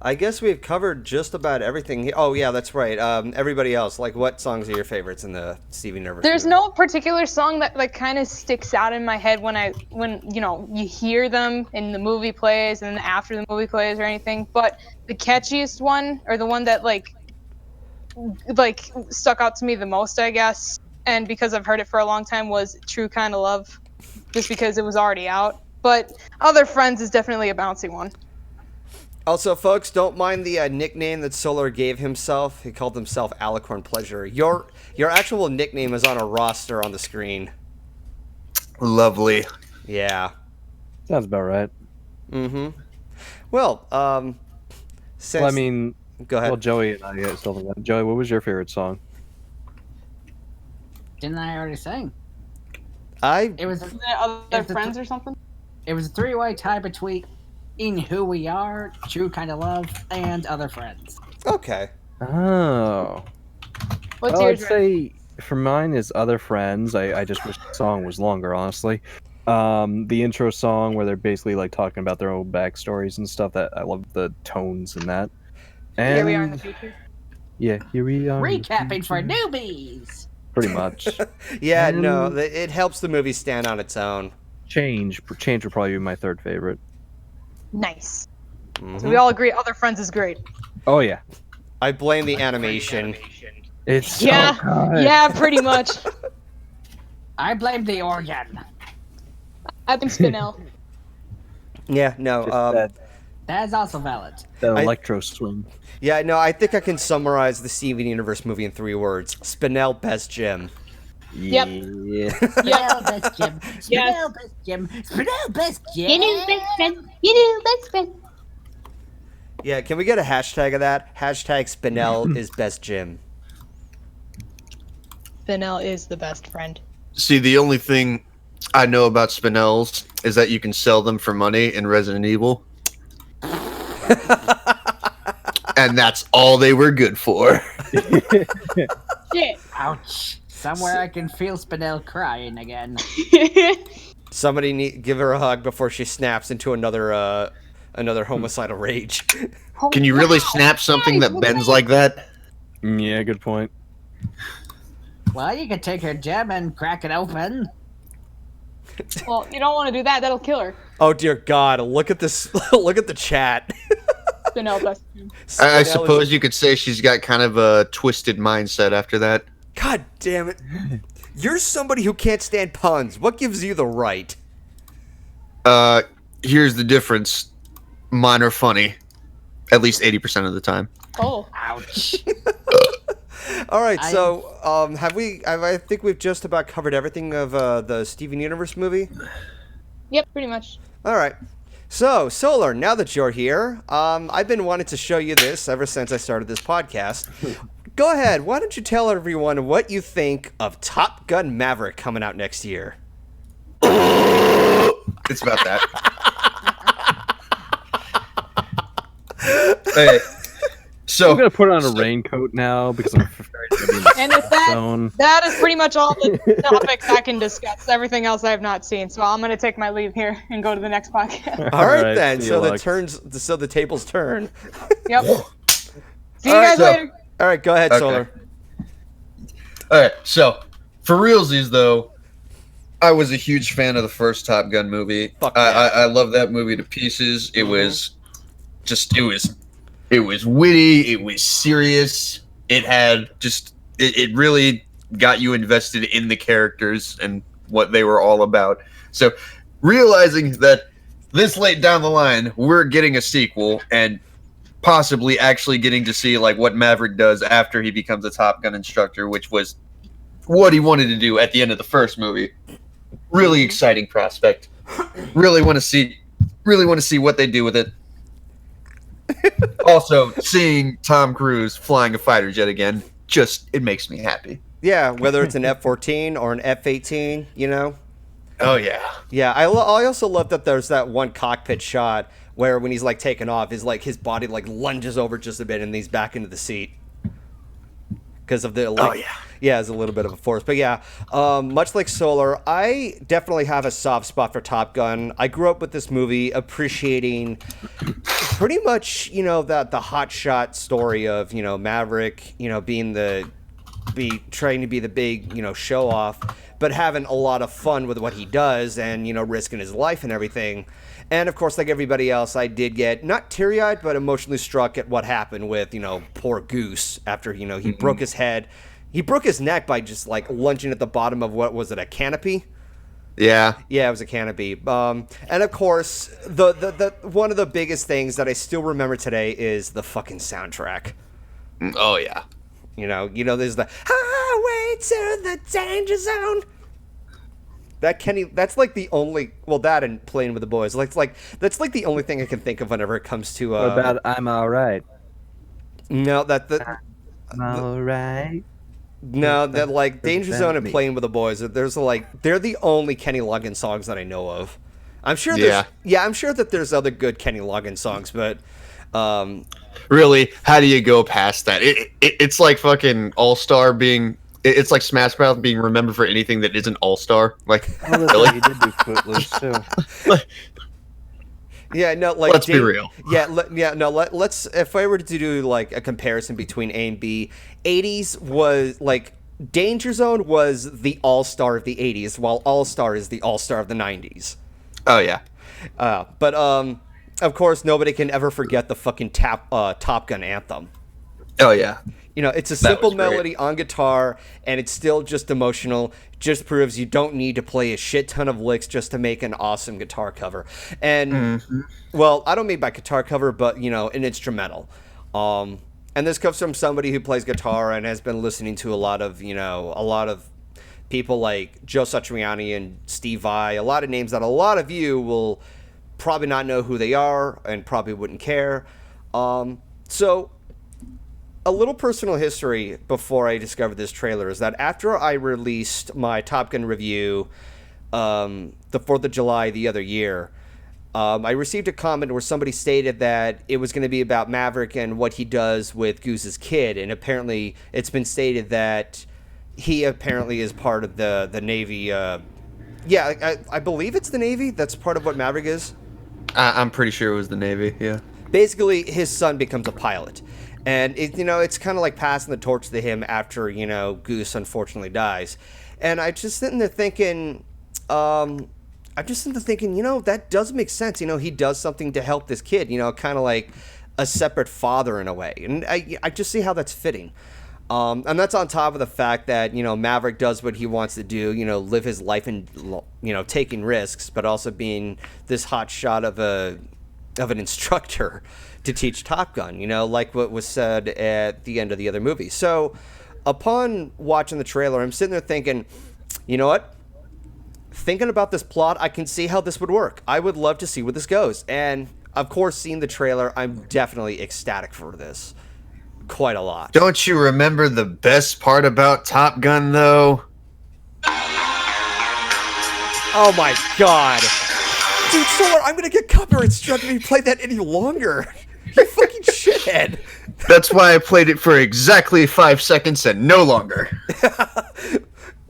I guess we've covered just about everything. Oh yeah, that's right. Everybody else, like, what songs are your favorites in the Stevie Universe? There's movie? no particular song that like kind of sticks out in my head when you know you hear them and the movie plays and then after the movie plays or anything. But the catchiest one, or the one that like stuck out to me the most, I guess, and because I've heard it for a long time, was "True Kind of Love," just because it was already out. But "Other Friends" is definitely a bouncy one. Also, folks, don't mind the nickname that Solar gave himself. He called himself Alicorn Pleasure. Your actual nickname is on a roster on the screen. Lovely. Yeah. Sounds about right. Mm-hmm. Well, since Well, I mean, go ahead. well, Joey and I still think that. Joey, what was your favorite song? Didn't I already say? I It was Isn't it "Other It's a Friends" or something? a three-way tie between "In Who We Are," "True Kind of Love," and "Other Friends." okay. Oh. What's Well, I'd yours? Ren? say for mine is Other Friends. I just wish the song was longer, honestly. The intro song where they're basically like talking about their own backstories and stuff. That I love the tones in that. And Here we are in the future. yeah, here we are. in the Recapping for future. newbies. Pretty much. Yeah, no, And- it helps the movie stand on its own. Change would probably be my third favorite. Nice. Mhm. So we all agree "Other Friends" is great. Oh yeah, I blame the animation. it's so Yeah, good. yeah, pretty much. I blame the organ. I think Spinel. Yeah, no. Just That is also valid. that I- electro swing. Yeah, no. I think I can summarize the Steven Universe movie in 3 words: Spinel, best Jim. Yep. Yeah. Spinel best Jim. Yes. Spinel best Jim. Spinel best Jim. You know, best friend. You know, best friend. Yeah, can we get a hashtag of that? Hashtag Spinel is best Jim. Spinel is the best friend. See, the only thing I know about Spinels is that you can sell them for money in Resident Evil. And that's all they were good for. Shit. Ouch. Somewhere I can feel Spinel crying again. Somebody give her a hug before she snaps into another homicidal rage. Can you really snap something that bends like that? Yeah, good point. Well, you could take her gem and crack it open. Well, you don't want to do that. That'll kill her. Oh dear God! Look at this! Look at the chat. Spinel best friend. I Spinel suppose is- you could say she's got kind of a twisted mindset after that. God damn it! You're somebody who can't stand puns. What gives you the right? Here's the difference. Mine are funny, at least 80% of the time. Oh. Ouch. All right, so I think we've just about covered everything of the Steven Universe movie. Yep, pretty much. All right. So, Solar, now that you're here, I've been wanting to show you this ever since I started this podcast. Go ahead. Why don't you tell everyone what you think of Top Gun Maverick coming out next year? It's about that. Hey, so I'm gonna put on a raincoat now because I'm afraid to be in the And with zone. that is pretty much all the topics I can discuss. Everything else I have not seen, so I'm gonna take my leave here and go to the next podcast. All right, right, then. see So you, so the tables turn. Yep. See you All right, guys so- later. All right, go ahead, Okay. Solar. all right, so for realsies though, I was a huge fan of the first Top Gun movie. Fuck I love that movie to pieces. It was just it was witty. It was serious. It had it really got you invested in the characters and what they were all about. So realizing that this late down the line, we're getting a sequel and possibly actually getting to see like what Maverick does after he becomes a Top Gun instructor, which was what he wanted to do at the end of the first movie. Really exciting prospect. Really want to see what they do with it. Also, seeing Tom Cruise flying a fighter jet again, it makes me happy. Yeah, whether it's an F-14 or an F-18, you know? Oh yeah. Yeah, I also love that there's that one cockpit shot where when he's like taking off, his body like lunges over just a bit and he's back into the seat because of the yeah, it's a little bit of a force. But yeah, much like Solar, I definitely have a soft spot for Top Gun. I grew up with this movie appreciating pretty much, you know, the hotshot story of, you know, Maverick, you know, trying to be the big, you know, show off, but having a lot of fun with what he does and, you know, risking his life and everything. And of course, like everybody else, I did get not teary-eyed, but emotionally struck at what happened with, you know, poor Goose after, you know, he broke his head. He broke his neck by just like lunging at the bottom of what was it, a canopy? Yeah. Yeah, it was a canopy. And of course, the one of the biggest things that I still remember today is the fucking soundtrack. Oh yeah. You know, there's the highway to the danger zone. That's like the only, well, that and Playing with the Boys. That's like the only thing I can think of whenever it comes to. What about I'm alright? No, I'm alright. no, that like Danger Zone and me. Playing with the Boys. They're the only Kenny Loggins songs that I know of. I'm sure I'm sure that there's other good Kenny Loggins songs, but Really, how do you go past that? It's like fucking All-Star being. It's like Smash Mouth being remembered for anything that isn't All-Star. Like, Really? He did do Footloose too. yeah, no, like Let's be real. Let's if I were to do like a comparison between A and B, 80s was like Danger Zone was the All-Star of the 80s, while All-Star is the All-Star of the 90s. oh yeah. But of course, nobody can ever forget the fucking Top Gun anthem. Oh yeah. You know, it's a simple was great. melody on guitar, and it's still just emotional. Just proves you don't need to play a shit ton of licks just to make an awesome guitar cover. And, well, I don't mean by guitar cover, but, you know, an instrumental. And this comes from somebody who plays guitar and has been listening to a lot of people like Joe Satriani and Steve Vai, a lot of names that a lot of you will probably not know who they are and probably wouldn't care. So a little personal history before I discovered this trailer is that after I released my Top Gun review the 4th of July the other year, I received a comment where somebody stated that it was going to be about Maverick and what he does with Goose's kid, and apparently it's been stated that he apparently is part of the Navy. I believe it's the Navy. That's part of what Maverick is. I'm pretty sure it was the Navy. Yeah. Basically, his son becomes a pilot. And, it's kind of like passing the torch to him after, Goose unfortunately dies. And I just sitting there thinking, that does make sense. He does something to help this kid, kind of like a separate father in a way. And I just see how that's fitting. And that's on top of the fact that, Maverick does what he wants to do, live his life and, taking risks, but also being this hot shot of an instructor to teach Top Gun, like what was said at the end of the other movie. So upon watching the trailer, I'm sitting there thinking, you know what? Thinking about this plot, I can see how this would work. I would love to see where this goes. And of course, seeing the trailer, I'm definitely ecstatic for this. Quite a lot. Don't you remember the best part about Top Gun, though? Oh my god. Dude, Solar, I'm gonna get copyright struck if you play that any longer. You fucking shithead. That's why I played it for exactly 5 seconds and no longer.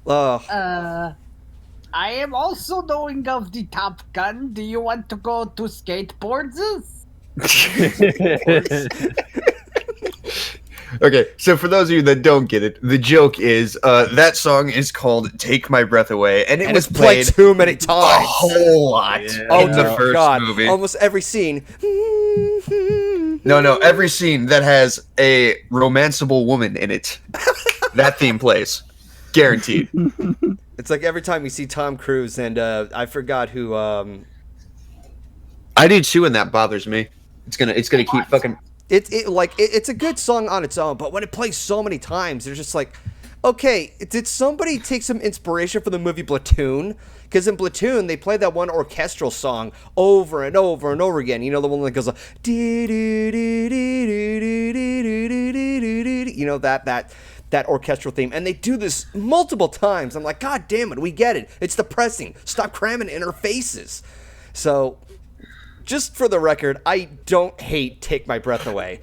I am also knowing of the Top Gun. Do you want to go to skateboards? Okay, so for those of you that don't get it, the joke is that song is called "Take My Breath Away," and it was played too many a times. whole lot in the first movie. Almost every scene. No, every scene that has a romanceable woman in it, that theme plays, guaranteed. It's like every time we see Tom Cruise, and I forgot who. I do too, and that bothers me. It's gonna keep fucking. It's a good song on its own, but when it plays so many times, they're just like, okay, did somebody take some inspiration from the movie Platoon? Because in Platoon, they play that one orchestral song over and over and over again. The one that goes like, that orchestral theme, and they do this multiple times. I'm like, God damn it, we get it. It's depressing. Stop cramming in our faces. So, just for the record, I don't hate Take My Breath Away.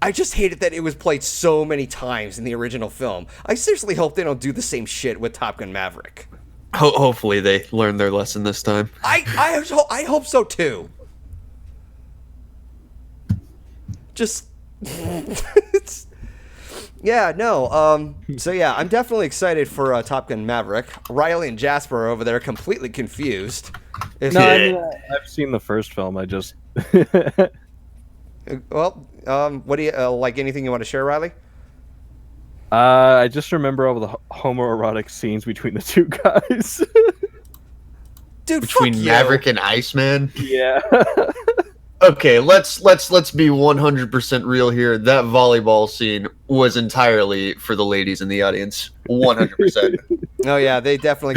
I just hated that it was played so many times in the original film. I seriously hope they don't do the same shit with Top Gun Maverick. Hopefully they learn their lesson this time. I hope so too. Just yeah, no. So yeah, I'm definitely excited for Top Gun Maverick. Ryley and Jasper are over there completely confused. I've seen the first film. I just well, what do you like? Anything you want to share, Ryley? I just remember all the homoerotic scenes between the two guys. Dude, between Maverick and Iceman. Yeah. Okay, let's be 100% real here. That volleyball scene was entirely for the ladies in the audience. 100%. Oh yeah, they definitely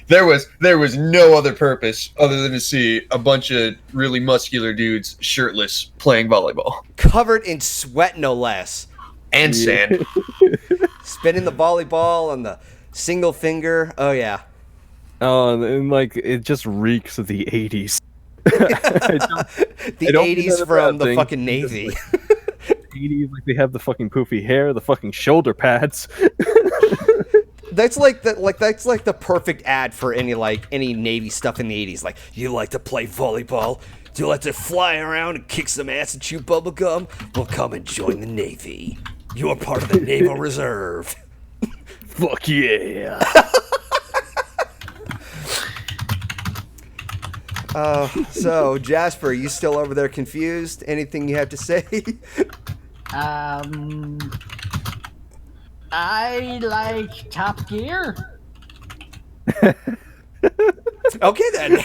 there was no other purpose other than to see a bunch of really muscular dudes shirtless playing volleyball, covered in sweat, no less, and sand, spinning the volleyball on the single finger. Oh yeah. Oh, and it just reeks of the 80s. The 80s from the fucking Navy. 80s, they have the fucking poofy hair, the fucking shoulder pads. That's like the perfect ad for any Navy stuff in the 80s. Like, you like to play volleyball? Do you like to fly around and kick some ass and chew bubble gum? Well, come and join the Navy. You are part of the Naval Reserve. Fuck yeah. So, Jasper, you still over there confused? Anything you have to say? I like Top Gear. Okay, then.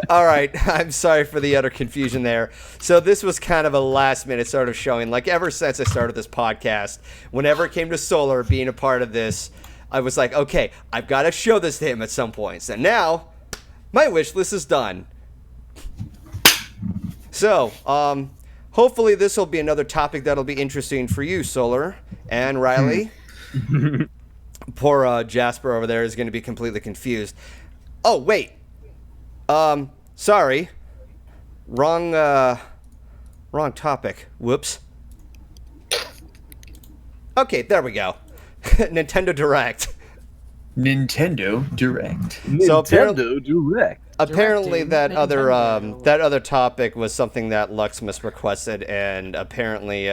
All right. I'm sorry for the utter confusion there. So this was kind of a last-minute sort of showing. Like, ever since I started this podcast, whenever it came to Solar being a part of this, I was like, okay, I've got to show this to him at some point. And now, my wish list is done. So, hopefully this will be another topic that'll be interesting for you, Solar and Ryley. Poor Jasper over there is going to be completely confused. Oh, wait. Sorry. Wrong topic. Whoops. Okay, there we go. Nintendo Direct. Nintendo Direct. So Nintendo Direct. Apparently that Nintendo. other topic was something that Luximus requested, and apparently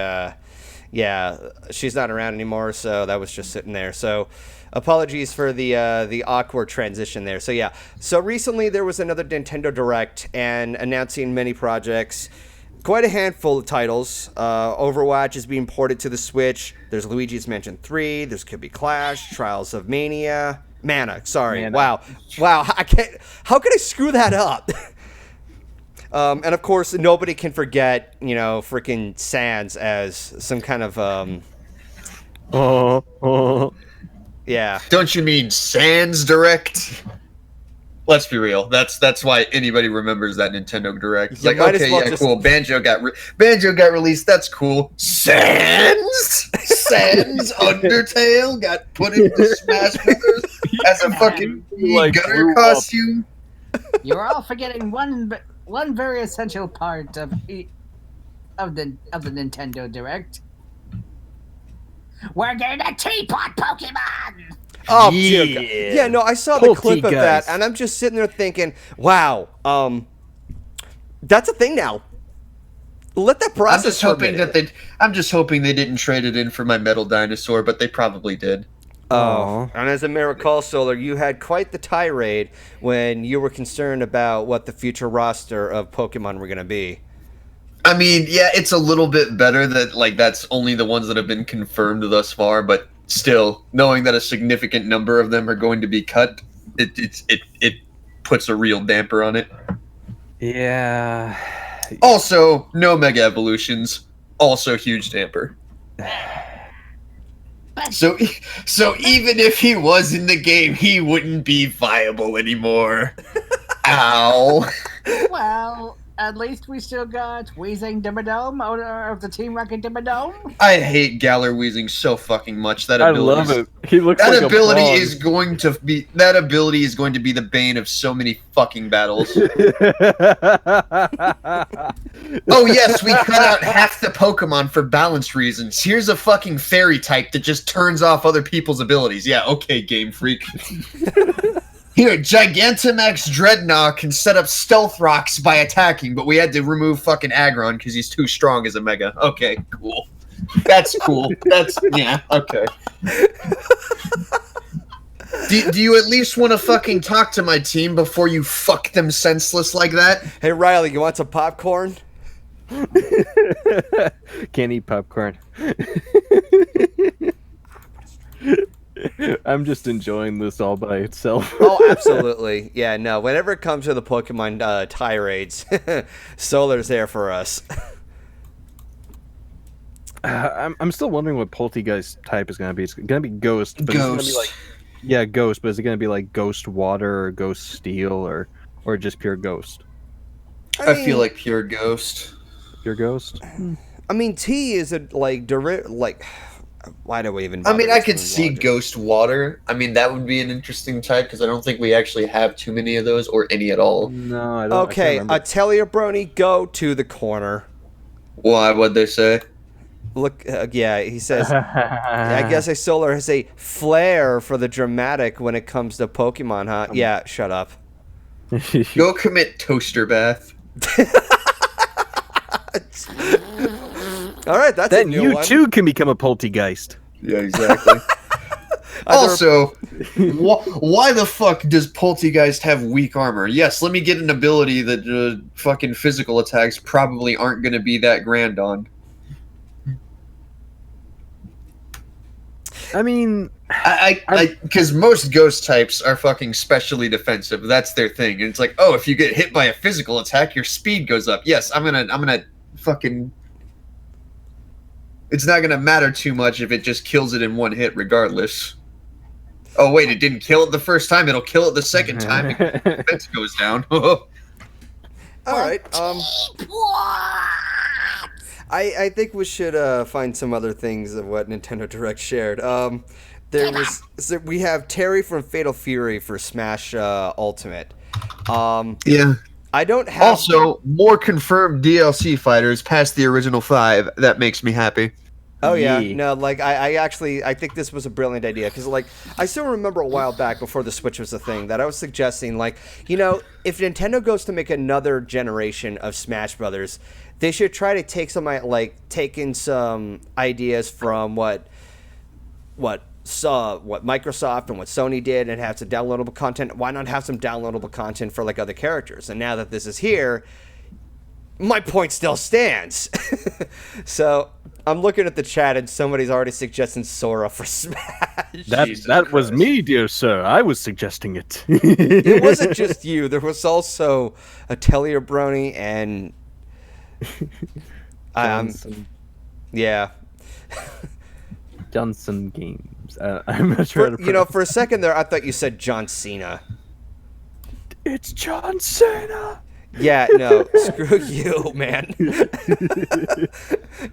she's not around anymore, so that was just sitting there. So apologies for the awkward transition there. So recently there was another Nintendo Direct and announcing many projects. quite a handful of titles. Overwatch is being ported to the Switch. There's Luigi's Mansion 3. There's could be Clash, Trials of Mana. Sorry. Mana. Wow. I can't. How could I screw that up? And of course, nobody can forget, freaking Sans as some kind of yeah. Don't you mean Sans Direct? Let's be real. That's why anybody remembers that Nintendo Direct. It's like, okay, yeah, cool. Banjo got released. That's cool. Sans Undertale got put into Smash Brothers as a fucking gutter costume. You're all forgetting one very essential part of the Nintendo Direct. We're getting a teapot Pokemon. Oh, dear God. Yeah, no, I saw the clip of that, and I'm just sitting there thinking, wow, that's a thing now. Let that process. I'm just hoping they didn't trade it in for my metal dinosaur, but they probably did. Oh, and as a may recall, Solar, you had quite the tirade when you were concerned about what the future roster of Pokemon were going to be. I mean, yeah, it's a little bit better that that's only the ones that have been confirmed thus far, but still, knowing that a significant number of them are going to be cut, it puts a real damper on it. Yeah. Also, no Mega Evolutions, also huge damper. So even if he was in the game, he wouldn't be viable anymore. Ow. Well, at least we still got Wheezing Dimmadome, owner of the Team Rocket Dimmadome. I hate Galar Wheezing so fucking much. I love it. He looks that like ability a is going to be that ability is going to be the bane of so many fucking battles. Oh yes, we cut out half the Pokemon for balance reasons. Here's a fucking fairy type that just turns off other people's abilities. Yeah, okay, Game Freak. Here, Gigantamax Dreadnought can set up stealth rocks by attacking, but we had to remove fucking Aggron because he's too strong as a Mega. Okay, cool. That's cool. Yeah, okay. Do you at least want to fucking talk to my team before you fuck them senseless like that? Hey, Ryley, you want some popcorn? Can't eat popcorn. I'm just enjoying this all by itself. Oh, absolutely. Yeah, no. Whenever it comes to the Pokemon tirades, Solar's there for us. I'm still wondering what Polteageist type is going to be. It's going to be Ghost. But Ghost. It's gonna be like, Ghost, but is it going to be like Ghost Water or Ghost Steel or just pure Ghost? I feel like pure Ghost. Pure Ghost? I mean, T is a, why do we even... I mean, I could see Ghost Water. I mean, that would be an interesting type, because I don't think we actually have too many of those, or any at all. No, I don't. Okay, Atelier Brony, go to the corner. Why? What'd they say? Look, yeah, he says, I guess a Solar has a flair for the dramatic when it comes to Pokemon, huh? Yeah, shut up. Go commit toaster bath. All right, that's then a new you one. too can become a Polteageist. Yeah, exactly. Also, why the fuck does Polteageist have weak armor? Yes, let me get an ability that fucking physical attacks probably aren't going to be that grand on. I mean, because most ghost types are fucking specially defensive. That's their thing. And it's like, oh, if you get hit by a physical attack, your speed goes up. Yes, I'm gonna fucking... It's not gonna matter too much if it just kills it in one hit regardless. Oh wait, it didn't kill it the first time, it'll kill it the second time. Defense goes down. Alright, I think we should find some other things of what Nintendo Direct shared. We have Terry from Fatal Fury for Smash Ultimate. Yeah. I don't have... Also, more confirmed DLC fighters past the original 5. That makes me happy. Oh yeah, no, I think this was a brilliant idea, because I still remember a while back before the Switch was a thing that I was suggesting, if Nintendo goes to make another generation of Smash Brothers, they should try to take some ideas from what Microsoft and what Sony did and have some downloadable content. Why not have some downloadable content for other characters? And now that this is here, my point still stands. So I'm looking at the chat and somebody's already suggesting Sora for Smash. That was me, dear sir. I was suggesting it. It wasn't just you. There was also a Tellier Brony and yeah. Johnson Games. I'm not sure. For a second there, I thought you said John Cena. It's John Cena. Yeah, no, screw you, man.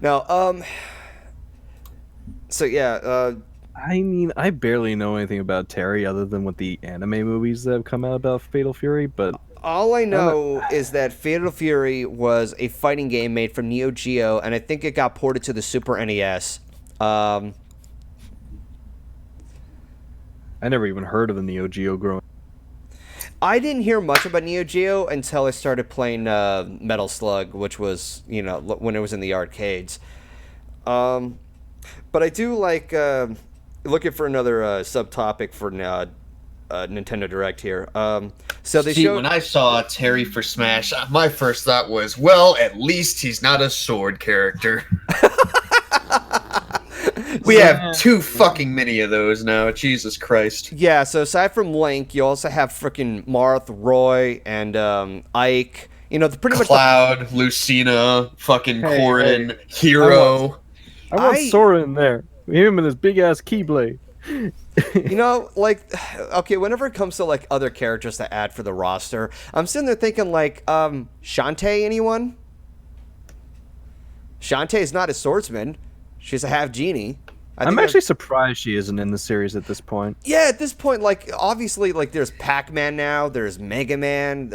No, so yeah, I mean, I barely know anything about Terry other than what the anime movies that have come out about Fatal Fury, but all I know is that Fatal Fury was a fighting game made from Neo Geo, and I think it got ported to the Super NES. I never even heard of the Neo Geo growing. I didn't hear much about Neo Geo until I started playing Metal Slug, which was, when it was in the arcades. But I do like looking for another subtopic for Nintendo Direct here. So they showed... when I saw Terry for Smash, my first thought was, well, at least he's not a sword character. We have too fucking many of those now. Jesus Christ. Yeah, so aside from Link, you also have freaking Marth, Roy, and Ike. Pretty much Cloud, Lucina, fucking Corrin, Hero. I want Sora in there. Him and his big ass Keyblade. Okay, whenever it comes to other characters to add for the roster, I'm sitting there thinking Shantae, anyone? Shantae is not a swordsman. She's a half genie. I'm actually surprised she isn't in the series at this point. Yeah, at this point, obviously, there's Pac-Man now, there's Mega Man.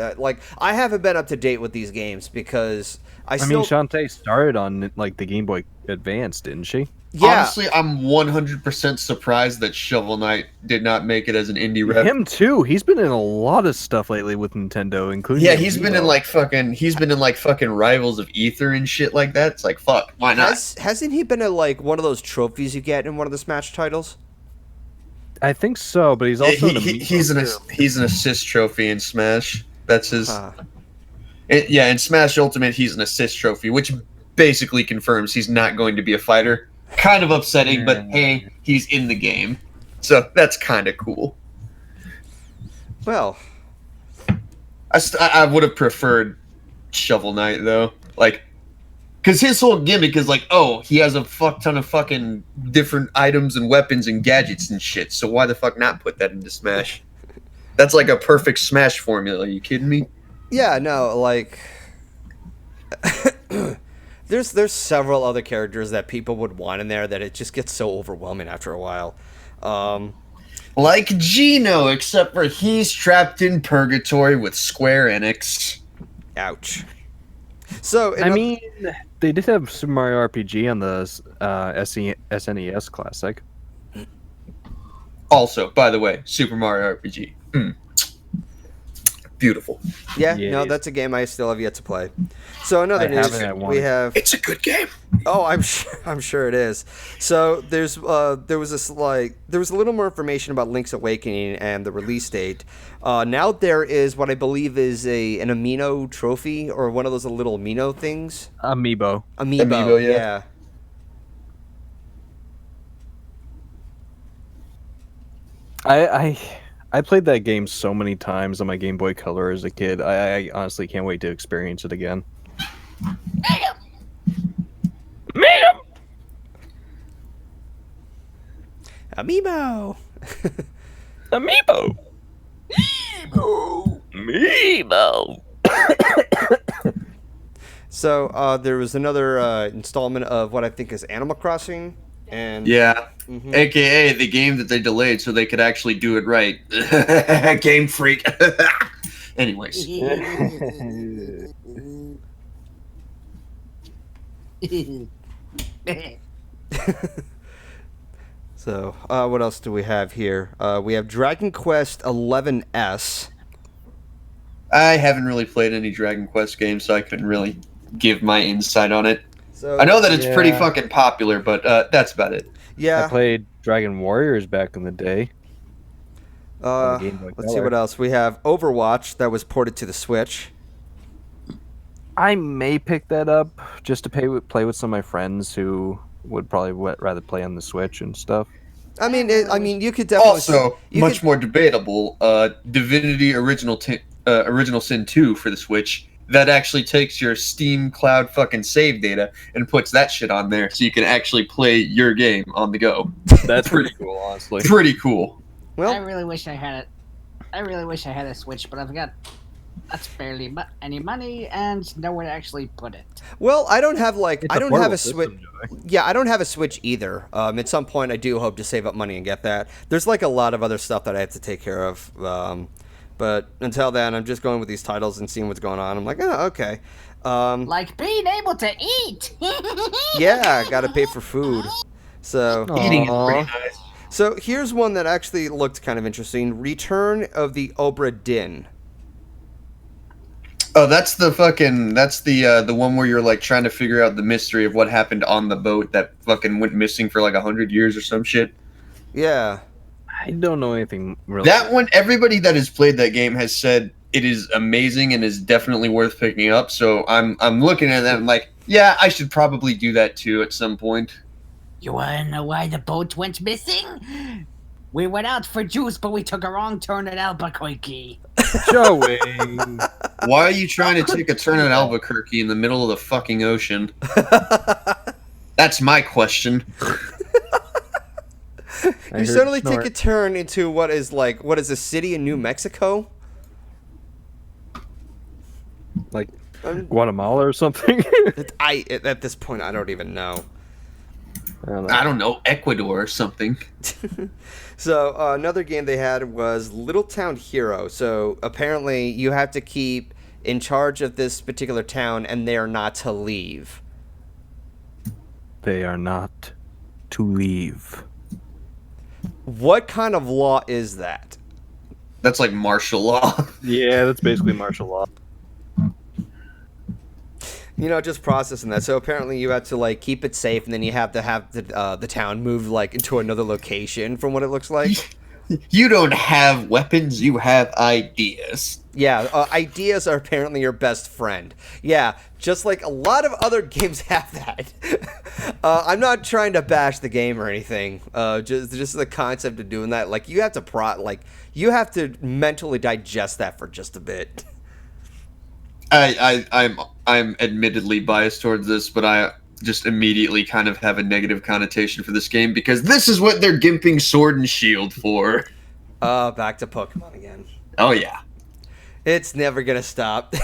I haven't been up to date with these games because I mean, Shantae started on the Game Boy Advance, didn't she? Yeah. Honestly, I'm 100% surprised that Shovel Knight did not make it as an indie rep. Him too. He's been in a lot of stuff lately with Nintendo, including he's been in fucking Rivals of Ether and shit like that. It's like, fuck, why not? Hasn't he been in one of those trophies you get in one of the Smash titles? I think so, but he's also he's an assist trophy in Smash. That's his. In Smash Ultimate, he's an assist trophy, which basically confirms he's not going to be a fighter. Kind of upsetting, but hey, he's in the game, so that's kind of cool. Well, I would have preferred Shovel Knight though, because his whole gimmick is he has a fuck ton of fucking different items and weapons and gadgets and shit. So why the fuck not put that into Smash? That's a perfect Smash formula. Are you kidding me? Yeah, no, There's several other characters that people would want in there that it just gets so overwhelming after a while. Like Gino, except for he's trapped in purgatory with Square Enix. Ouch. So they did have Super Mario RPG on the SNES Classic. Also, by the way, Super Mario RPG. Beautiful. Yeah, no, that's a game I still have yet to play. So another news we have. It's a good game. Oh, I'm sure it is. So there was a little more information about Link's Awakening and the release date. Now there is what I believe is an Amino trophy or one of those little Amino things. Amiibo, yeah. I played that game so many times on my Game Boy Color as a kid. I honestly can't wait to experience it again. Amiibo. Amiibo. Amiibo. So there was another installment of what I think is Animal Crossing. And AKA the game that they delayed so they could actually do it right. Game Freak. Anyways. So, what else do we have here? We have Dragon Quest 11S. I haven't really played any Dragon Quest games, so I couldn't really give my insight on it. So, I know that it's pretty fucking popular, but that's about it. Yeah. I played Dragon Warriors back in the day. Let's see what else. We have Overwatch that was ported to the Switch. I may pick that up just to play with some of my friends who would probably rather play on the Switch and stuff. I mean, you could definitely Also, much more debatable, Divinity Original Sin 2 for the Switch. That actually takes your Steam Cloud fucking save data and puts that shit on there so you can actually play your game on the go. That's pretty cool, honestly. Pretty cool. Well, I really wish I had it. I really wish I had a Switch, but I've got that's barely any money and nowhere to actually put it. Well, I don't have like It's I don't have a portable Switch. system, Yeah, I don't have a Switch either. At some point, I do hope to save up money and get that. There's like a lot of other stuff that I have to take care of. But until then, I'm just going with these titles and seeing what's going on. I'm like, oh, okay. Like being able to eat. Yeah, got to pay for food. So Eating is Aw. pretty nice. So here's one that actually looked kind of interesting. Return of the Obra Dinn. Oh, that's the one where you're like trying to figure out the mystery of what happened on the boat that fucking went missing for like 100 years or some shit. Yeah. I don't know anything really. That one, everybody that has played that game has said it is amazing and is definitely worth picking up. So I'm looking at that and like, yeah, I should probably do that too at some point. You wanna know why the boat went missing? We went out for juice, but we took a wrong turn at Albuquerque. Joey. Why are you trying to take a turn at Albuquerque in the middle of the fucking ocean? That's my question. You suddenly take a turn into what is a city in New Mexico? Like Guatemala or something. At this point, I don't even know. I don't know, Ecuador or something. So another game they had was Little Town Hero. So apparently you have to keep in charge of this particular town and they are not to leave. They are not to leave. What kind of law is that? That's like martial law. Yeah, that's basically martial law. You know, just processing that. So apparently you have to like keep it safe, and then you have to have the town move like into another location. From what it looks like. You don't have weapons. You have ideas. Yeah, ideas are apparently your best friend. Yeah, just like a lot of other games have that. I'm not trying to bash the game or anything. Just the concept of doing that. Like you have to you have to mentally digest that for just a bit. I'm admittedly biased towards this, but I just immediately kind of have a negative connotation for this game because this is what they're gimping Sword and Shield for. Back to Pokemon again. Oh yeah, it's never gonna stop.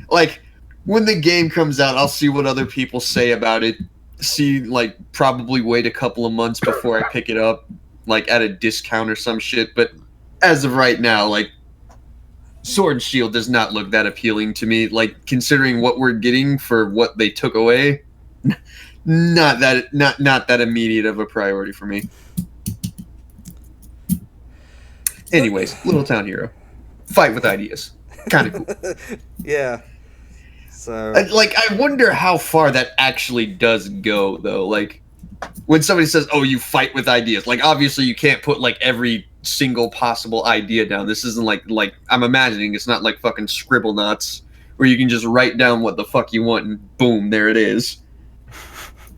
Like when the game comes out, I'll see what other people say about it. See, like probably wait a couple of months before I pick it up, like at a discount or some shit. But as of right now, like. Sword and Shield does not look that appealing to me. Like considering what we're getting for what they took away, not that immediate of a priority for me. Anyways, Little Town Hero, fight with ideas, kind of cool. Yeah. So I wonder how far that actually does go though. Like when somebody says, "Oh, you fight with ideas," like obviously you can't put like every single possible idea down. This isn't like I'm imagining it's not like fucking Scribble Knots where you can just write down what the fuck you want and boom, there it is.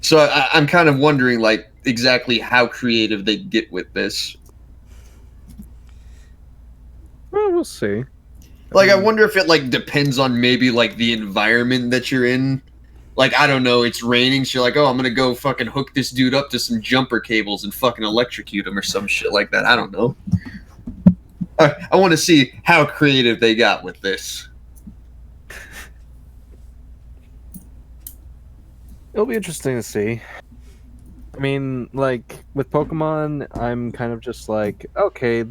So I'm kind of wondering like exactly how creative they get with this. Well, we'll see. Like I wonder if it like depends on maybe like the environment that you're in. Like, I don't know, it's raining, so you're like, oh, I'm gonna go fucking hook this dude up to some jumper cables and fucking electrocute him or some shit like that. I don't know. I want to see how creative they got with this. It'll be interesting to see. I mean, like, with Pokemon, I'm kind of just like, okay,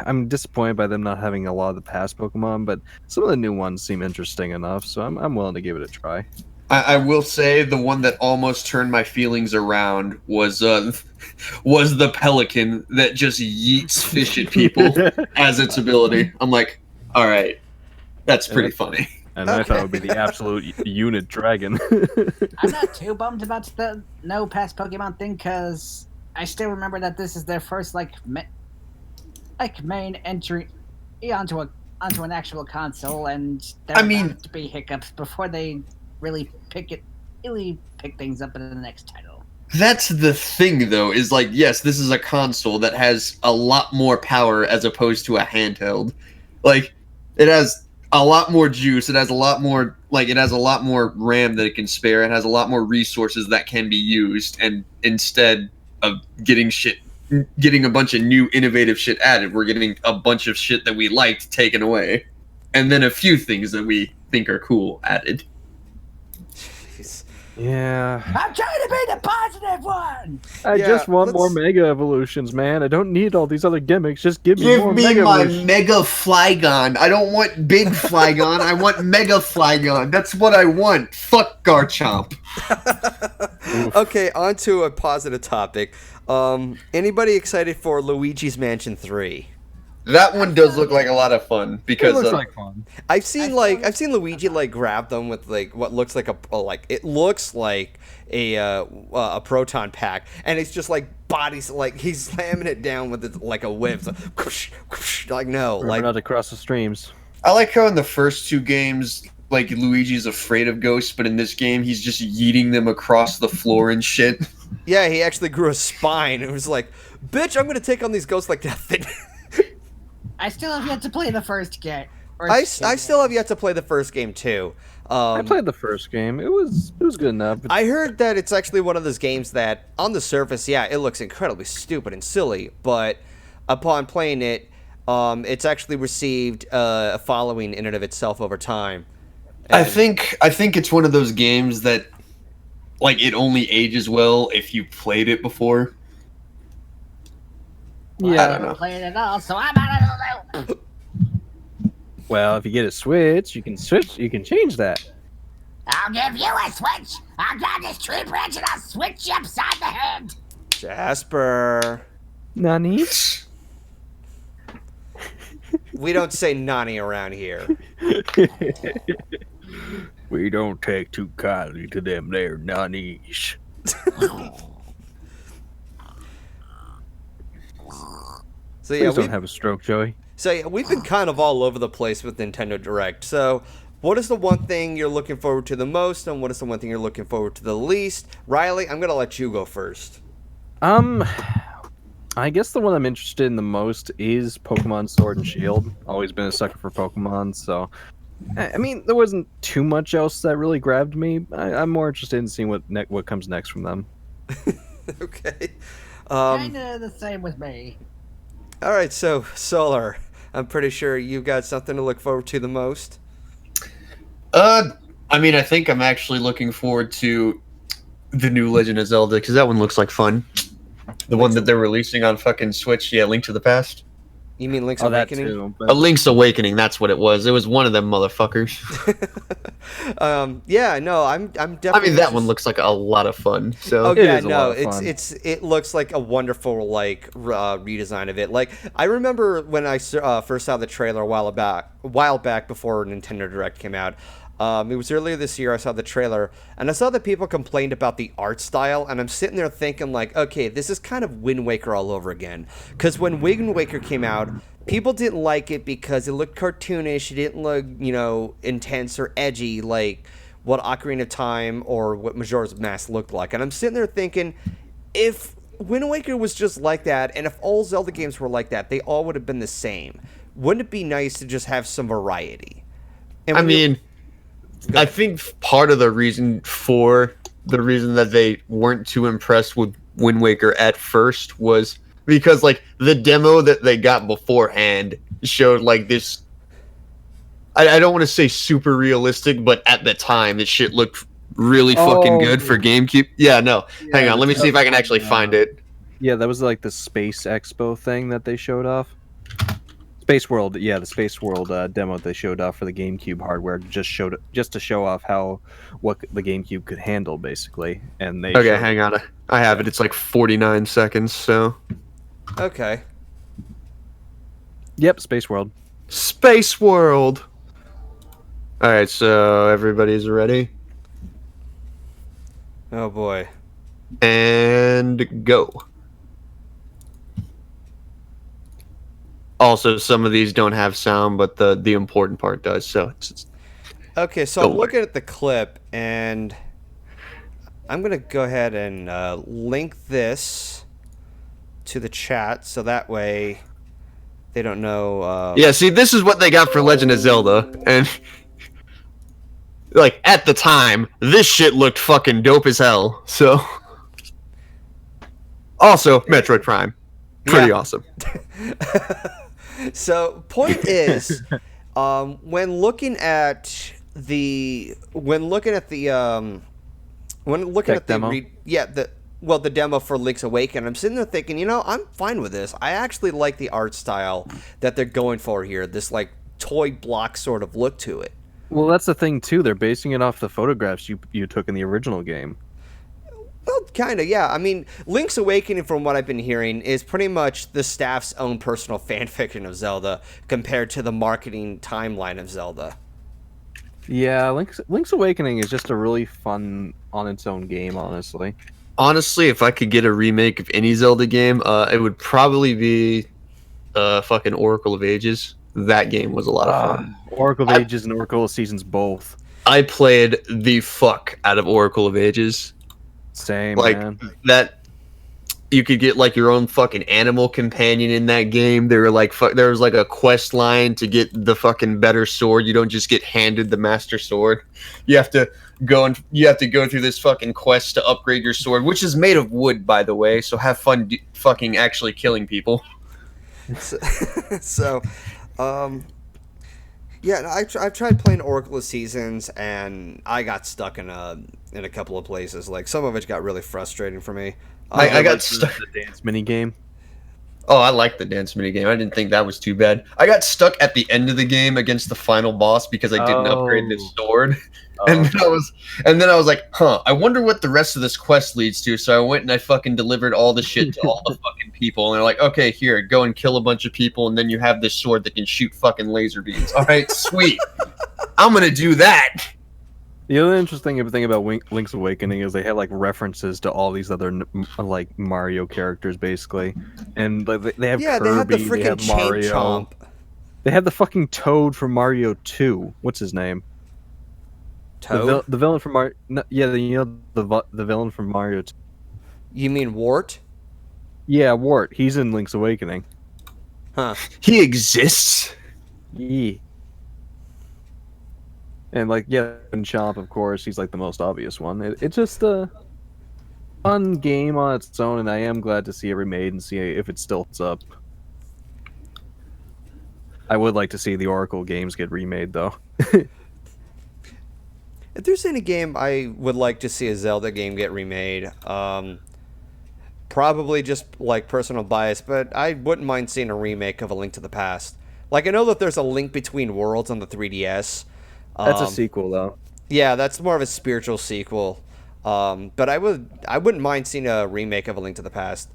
I'm disappointed by them not having a lot of the past Pokemon, but some of the new ones seem interesting enough, so I'm willing to give it a try. I will say the one that almost turned my feelings around was the pelican that just yeets fish at people as its ability. I'm like, all right, that's pretty funny. And I thought it would be the absolute unit dragon. I'm not too bummed about the no past Pokemon thing because I still remember that this is their first main entry onto a onto an actual console, and there I mean- have to be hiccups before they really pick things up in the next title. That's the thing, though, is like, yes, this is a console that has a lot more power as opposed to a handheld. Like, it has a lot more juice. It has a lot more, like, it has a lot more RAM that it can spare. It has a lot more resources that can be used. And instead of getting a bunch of new innovative shit added, we're getting a bunch of shit that we liked taken away, and then a few things that we think are cool added. Jeez. Yeah. I'm trying to be the positive one! I Yeah, just want more let's- Mega Evolutions, man. I don't need all these other gimmicks. Just give me Give more me Mega my Evolutions. Mega Flygon. I don't want Big Flygon. I want Mega Flygon. That's what I want. Fuck Garchomp. Okay, on to a positive topic. Anybody excited for Luigi's Mansion 3? That one does look like a lot of fun It because looks like fun. I've seen Luigi like grab them with like what looks like a proton pack, and it's just like bodies, like he's slamming it down with it like a whip. So, whoosh, whoosh, like no, Like like not across the streams. I like how in the first two games, like Luigi's afraid of ghosts, but in this game he's just yeeting them across the floor and shit. yeah, he actually grew a spine. It was like, bitch, I'm gonna take on these ghosts like nothing. I still have yet to play the first game. I still have yet to play the first game too. I played the first game. It was good enough. I heard that it's actually one of those games that, on the surface, yeah, it looks incredibly stupid and silly, but upon playing it, it's actually received a following in and of itself over time. I And- think it's one of those games that, like, it only ages well if you played it before. I I don't haven't know. played it all, so I'm out of the loop. Well, if you get a Switch, you can change that. I'll give you a switch. I'll grab this tree branch and I'll switch you upside the head. Jasper. Nani? We don't say Nani around here. We don't take too kindly to them there nannies. So yeah, Please don't have a stroke, Joey. we've been kind of all over the place with Nintendo Direct. So, what is the one thing you're looking forward to the most, and what is the one thing you're looking forward to the least? Ryley, I'm gonna let you go first. I guess the one I'm interested in the most is Pokemon Sword and Shield. Always been a sucker for Pokemon, so I mean, there wasn't too much else that really grabbed me. I'm more interested in seeing what comes next from them. Okay. Kinda the same with me. All right, so Solar, I'm pretty sure you've got something to look forward to the most. I mean, I think I'm actually looking forward to the new Legend of Zelda because that one looks like fun. The one that they're releasing on fucking Switch, yeah, Link to the Past. You mean Link's Oh, that Awakening? too. A But Link's Awakening, that's what it was. It was one of them motherfuckers. Yeah, no, I'm definitely. I mean, that one looks like a lot of fun. So Oh It yeah, is a no, lot of fun. it looks like a wonderful redesign of it. Like I remember when I first saw the trailer a while back before Nintendo Direct came out. It was earlier this year. I saw the trailer and I saw that people complained about the art style, and I'm sitting there thinking like, okay, this is kind of Wind Waker all over again. Because when Wind Waker came out, people didn't like it because it looked cartoonish. It didn't look, intense or edgy like what Ocarina of Time or what Majora's Mask looked like. And I'm sitting there thinking, if Wind Waker was just like that, and if all Zelda games were like that, they all would have been the same. Wouldn't it be nice to just have some variety? And I when you- mean, I think part of the reason that they weren't too impressed with Wind Waker at first was because like the demo that they got beforehand showed like this. I don't want to say super realistic, but at the time, this shit looked really fucking good for GameCube. Yeah, no, hang on, let me see if I can actually find it. yeah, that was like the Space Expo thing that they showed off. Space World, yeah, the Space World demo they showed off for the GameCube hardware just to show off what the GameCube could handle, basically. And they Okay, showed- hang on, I have it. It's like 49 seconds. So Okay. Yep, Space World. Space World. All right, so everybody's ready Oh boy. and go. Also, some of these don't have sound, but the important part does. So Okay, so I'm looking at the clip, and I'm gonna go ahead and link this to the chat, so that way they don't know. yeah, see, this is what they got for Legend of Zelda, and like at the time, this shit looked fucking dope as hell. So, also Metroid Prime, pretty awesome. So, point is, when looking at the demo? the demo for Link's Awakening, I'm sitting there thinking, I'm fine with this. I actually like the art style that they're going for here. This like toy block sort of look to it. Well, that's the thing too. They're basing it off the photographs you took in the original game. Well, kind of, yeah. I mean, Link's Awakening, from what I've been hearing, is pretty much the staff's own personal fanfiction of Zelda compared to the marketing timeline of Zelda. Yeah, Link's Awakening is just a really fun on its own game, honestly. Honestly, if I could get a remake of any Zelda game, it would probably be fucking Oracle of Ages. That game was a lot of fun. Oracle of Ages and Oracle of Seasons both. I played the fuck out of Oracle of Ages. Same, like man. that. You could get like your own fucking animal companion in that game. There was like a quest line to get the fucking better sword. You don't just get handed the master sword. You have to go through this fucking quest to upgrade your sword, which is made of wood, by the way. So have fun fucking actually killing people. Yeah, I've tried playing Oracle of Seasons, and I got stuck in a couple of places. Like, some of it got really frustrating for me. I got stuck in the dance mini game. Oh, I like the dance mini game. I didn't think that was too bad. I got stuck at the end of the game against the final boss because I didn't upgrade this sword. And then I was like, I wonder what the rest of this quest leads to. So I went and I fucking delivered all the shit to all the fucking people. And they're like, okay, here, go and kill a bunch of people. And then you have this sword that can shoot fucking laser beams. All right, sweet. I'm going to do that. The other interesting thing about Link's Awakening is they have like references to all these other like Mario characters, basically, and like they have Kirby, they have the freaking Chain Mario. Chomp. They have the fucking Toad from Mario 2. What's his name? Toad? The villain from Mario. No, yeah, the villain from Mario 2. You mean Wart? Yeah, Wart. He's in Link's Awakening. Huh? He exists. Yeah. And like, and Chomp, of course, he's like the most obvious one. It's just a fun game on its own, and I am glad to see it remade and see if it still holds up. I would like to see the Oracle games get remade, though. If there's any game I would like to see a Zelda game get remade, probably just like personal bias, but I wouldn't mind seeing a remake of A Link to the Past. Like, I know that there's a Link Between Worlds on the 3DS. That's a sequel, though. Yeah, that's more of a spiritual sequel. But I wouldn't mind seeing a remake of A Link to the Past.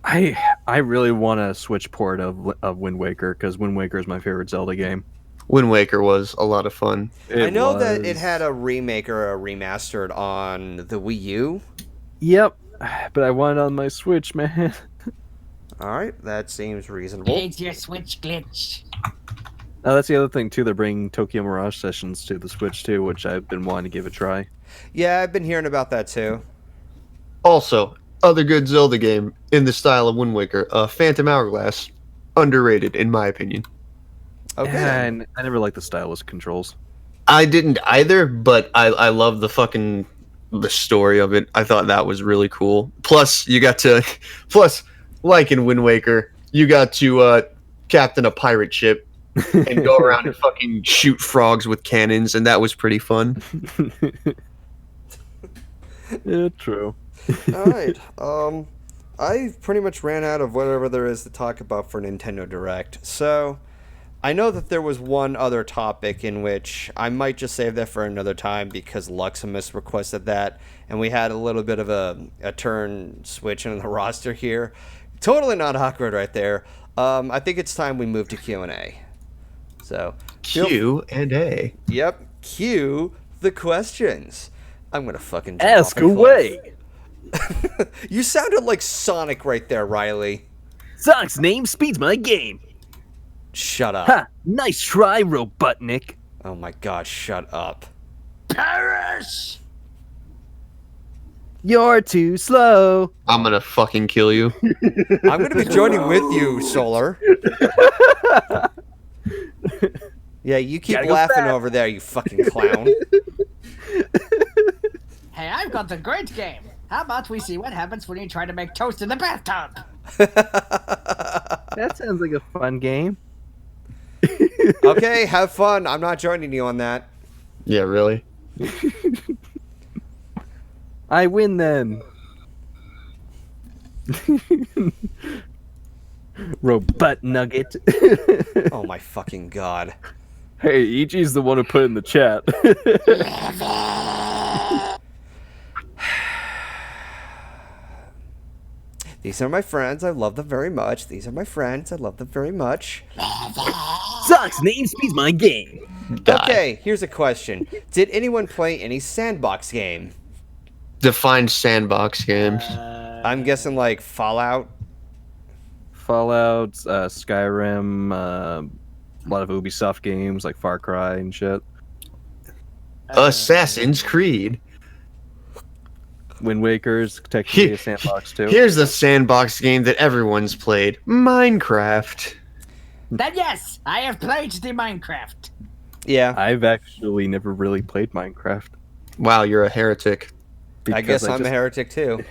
I really want a Switch port of Wind Waker, because Wind Waker is my favorite Zelda game. Wind Waker was a lot of fun. I know that it had a remake or a remastered on the Wii U. Yep, but I want it on my Switch, man. Alright, that seems reasonable. It's your Switch glitch. That's the other thing, too. They're bringing Tokyo Mirage Sessions to the Switch, too, which I've been wanting to give a try. Yeah, I've been hearing about that, too. Also, other good Zelda game in the style of Wind Waker, Phantom Hourglass. Underrated, in my opinion. Okay. And I never liked the stylus controls. I didn't either, but I love the story of it. I thought that was really cool. Plus, like in Wind Waker, you got to captain a pirate ship and go around and fucking shoot frogs with cannons, and that was pretty fun. Yeah, true. Alright, I pretty much ran out of whatever there is to talk about for Nintendo Direct. So, I know that there was one other topic in which I might just save that for another time because Luximus requested that, and we had a little bit of a turn switch in the roster here. Totally not awkward right there. I think it's time we move to Q&A. So Q&A. Yep, cue the questions. I'm gonna fucking ask away. You sounded like Sonic right there, Ryley. Sonic's name speeds my game. Shut up. Ha! Nice try, Robotnik. Oh my god, shut up. Perish! You're too slow. I'm gonna fucking kill you. I'm gonna be joining with you, Solar. Yeah, you keep Gotta go laughing fast. over there, you fucking clown. Hey, I've got the great game. How about we see what happens when you try to make toast in the bathtub? That sounds like a fun game. Okay, have fun. I'm not joining you on that. Yeah, really? I win then. Robot Nugget. Oh my fucking god. Hey, EG's the one who put it in the chat. These are my friends. I love them very much. These are my friends. I love them very much. Sucks. Name speed's my game. Die. Okay, here's a question. Did anyone play any sandbox game? Define sandbox games. I'm guessing like Fallout. Fallout, Skyrim, a lot of Ubisoft games like Far Cry and shit. Assassin's Creed. Wind Waker's technically a sandbox too. Here's the sandbox game that everyone's played. Minecraft. Then yes, I have played the Minecraft. Yeah, I've actually never really played Minecraft. Wow, you're a heretic. I guess I'm a heretic too.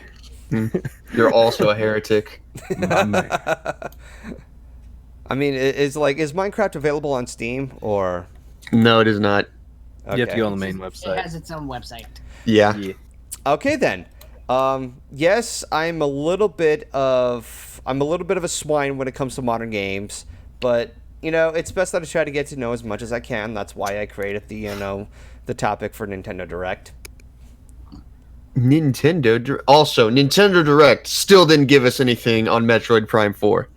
You're also a heretic. My man. I mean, is Minecraft available on Steam or? No, it is not. Okay. You have to go on the main It website. has its own website. Yeah. Yeah. Okay then. Yes, I'm a little bit of a swine when it comes to modern games, but you know, it's best that I try to get to know as much as I can. That's why I created the topic for Nintendo Direct. Also, Nintendo Direct still didn't give us anything on Metroid Prime 4.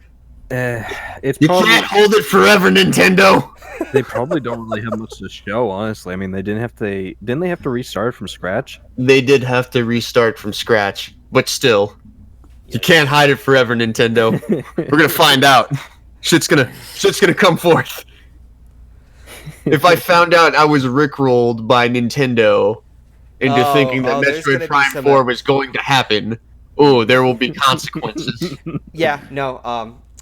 It's You probably, can't hold it forever, Nintendo. they probably don't really have much to show, honestly. I mean, didn't they have to restart from scratch? They did have to restart from scratch, but still, you can't hide it forever, Nintendo. We're gonna find out. Shit's gonna come forth. If I found out I was rickrolled by Nintendo into thinking that there's gonna Metroid be Prime some- 4 was going to happen, oh, there will be consequences. Yeah, no.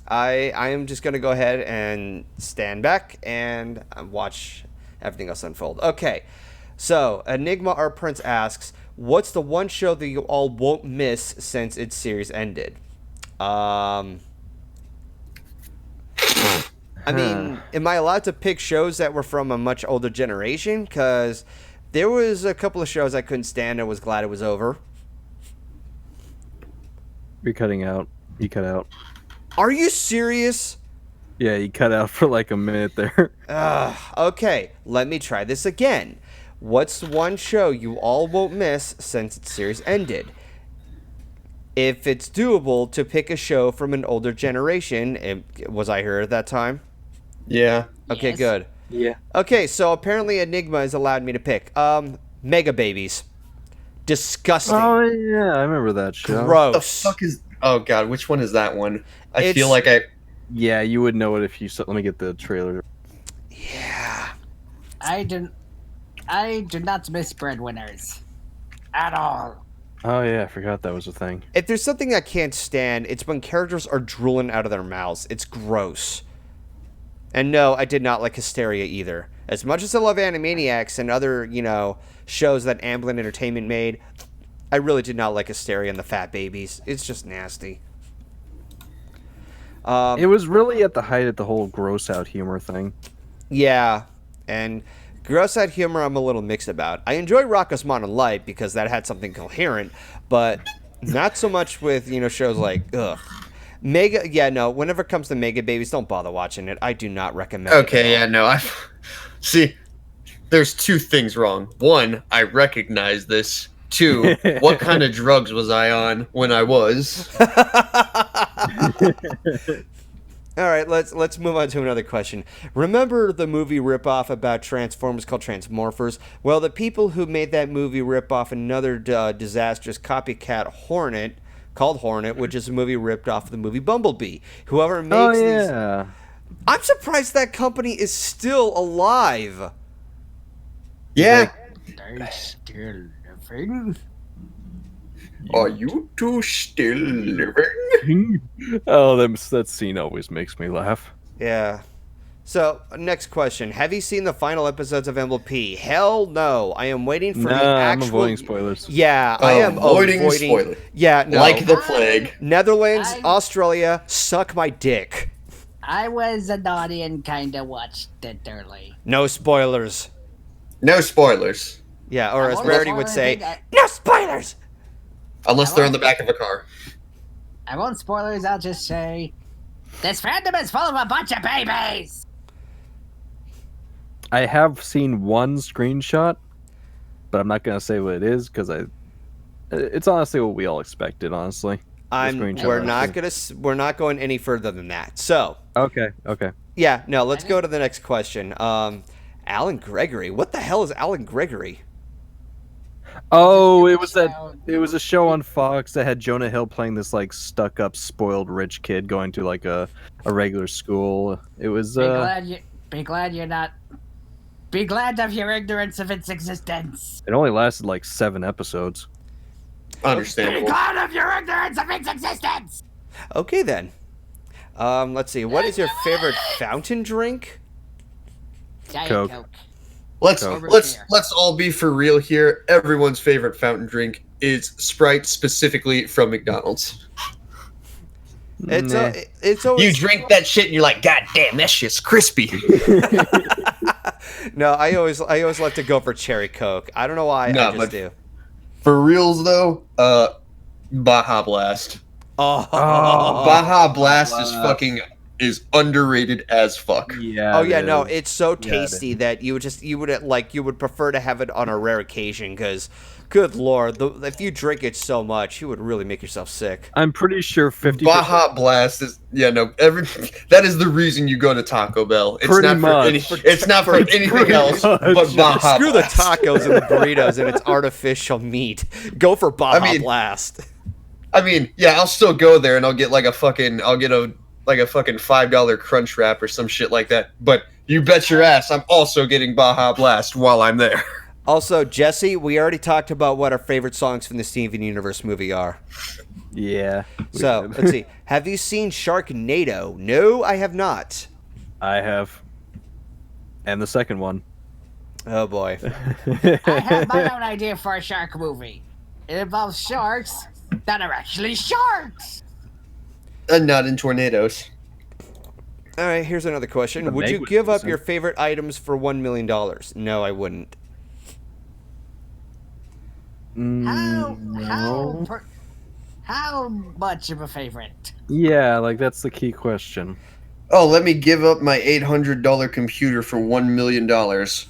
I am just gonna go ahead and stand back and watch everything else unfold. Okay, so Enigma Our Prince asks, "What's the one show that you all won't miss since its series ended?" I mean, am I allowed to pick shows that were from a much older generation? Because there was a couple of shows I couldn't stand and was glad it was over. You're cutting out. You cut out. Are you serious? Yeah, you cut out for like a minute there. Okay, let me try this again. What's one show you all won't miss since its series ended? If it's doable to pick a show from an older generation, was I here at that time? Yeah. Okay, Yes. good. Yeah. Okay, so apparently Enigma has allowed me to pick. Mega Babies. Disgusting. Oh yeah, I remember that show. What the Gross. fuck is? Oh god, which one is that one? I It's- feel like I. Yeah, you would know it if you saw. Let me get the trailer. Yeah. I do not miss breadwinners. At all. Oh yeah, I forgot that was a thing. If there's something I can't stand, it's when characters are drooling out of their mouths. It's gross. And no, I did not like Hysteria either. As much as I love Animaniacs and other, shows that Amblin Entertainment made, I really did not like Hysteria and the Fat Babies. It's just nasty. It was really at the height of the whole gross out humor thing. Yeah, and gross out humor I'm a little mixed about. I enjoy Rocko's Modern Life because that had something coherent, but not so much with, shows like, whenever it comes to Mega Babies, don't bother watching it. I do not recommend it. Okay, yeah, no, I see. There's two things wrong. One, I recognize this. Two, what kind of drugs was I on when I was? All right, let's move on to another question. Remember the movie ripoff about Transformers called Transmorphers? Well, the people who made that movie rip off another disastrous copycat Hornet called Hornet, which is a movie ripped off the movie Bumblebee. Whoever makes Oh yeah. I'm surprised that company is still alive. Yeah. They're still living. Are you two still living? Oh, that scene always makes me laugh. Yeah. So, next question. Have you seen the final episodes of MVP? Hell no. I am waiting for the I'm actual... avoiding spoilers. Yeah, I am Avoiding spoilers. Yeah, no. Like the plague. Netherlands, I- Australia, suck my dick. I was a naughty and kinda watched it early. No spoilers. No spoilers. Yeah, or I as won't Rarity spoil would say, anything. no spoilers! Unless they're in the back of a car. I won't spoilers, I'll just say... This fandom is full of a bunch of babies. I have seen one screenshot, but I'm not gonna say what it is because it's honestly what we all expected. Honestly, We're not going any further than that. So, okay. yeah, no, let's go to the next question. Alan Gregory. What the hell is Alan Gregory? Oh, it was a show on Fox that had Jonah Hill playing this like stuck-up, spoiled rich kid going to like a regular school. It was Be glad of your ignorance of its existence. it only lasted like 7 episodes. Be Understandable. glad of your ignorance of its existence. Okay, then. Let's see. What is your favorite fountain drink? Diet Coke. Coke. Let's Over let's here. let's all be for real here. Everyone's favorite fountain drink is Sprite, specifically from McDonald's. It's Nah. it's always You drink that shit and you're like, God damn, that shit's crispy. No, I always like to go for cherry Coke. I don't know why. No, I just but- do. For reals though, Baja Blast. Oh, Baja Blast is underrated as fuck. Yeah. oh yeah, it no, is. it's so Yeah, it tasty that you would prefer to have it on a rare occasion because, good lord, if you drink it so much, you would really make yourself sick. I'm pretty sure 50. Baja Blast is that is the reason you go to Taco Bell. It's Pretty not much. for it's not for anything pretty else much. but Baja Screw the Blast. tacos and the burritos and its artificial meat. Go for Baja Blast. I mean, yeah, I'll still go there and I'll get a fucking $5 crunch wrap or some shit like that. But you bet your ass I'm also getting Baja Blast while I'm there. Also, Jesse, we already talked about what our favorite songs from the Steven Universe movie are. Yeah. So, let's see. Have you seen Sharknado? No, I have not. I have. And the second one. Oh, boy. I have my own idea for a shark movie. It involves sharks that are actually sharks. And not in tornadoes. All right, here's another question. The Would you Meg would give be up some- your favorite items for $1 million? No, I wouldn't. How much of a favorite? Yeah, like that's the key question. Oh, let me give up my $800 computer for $1 million,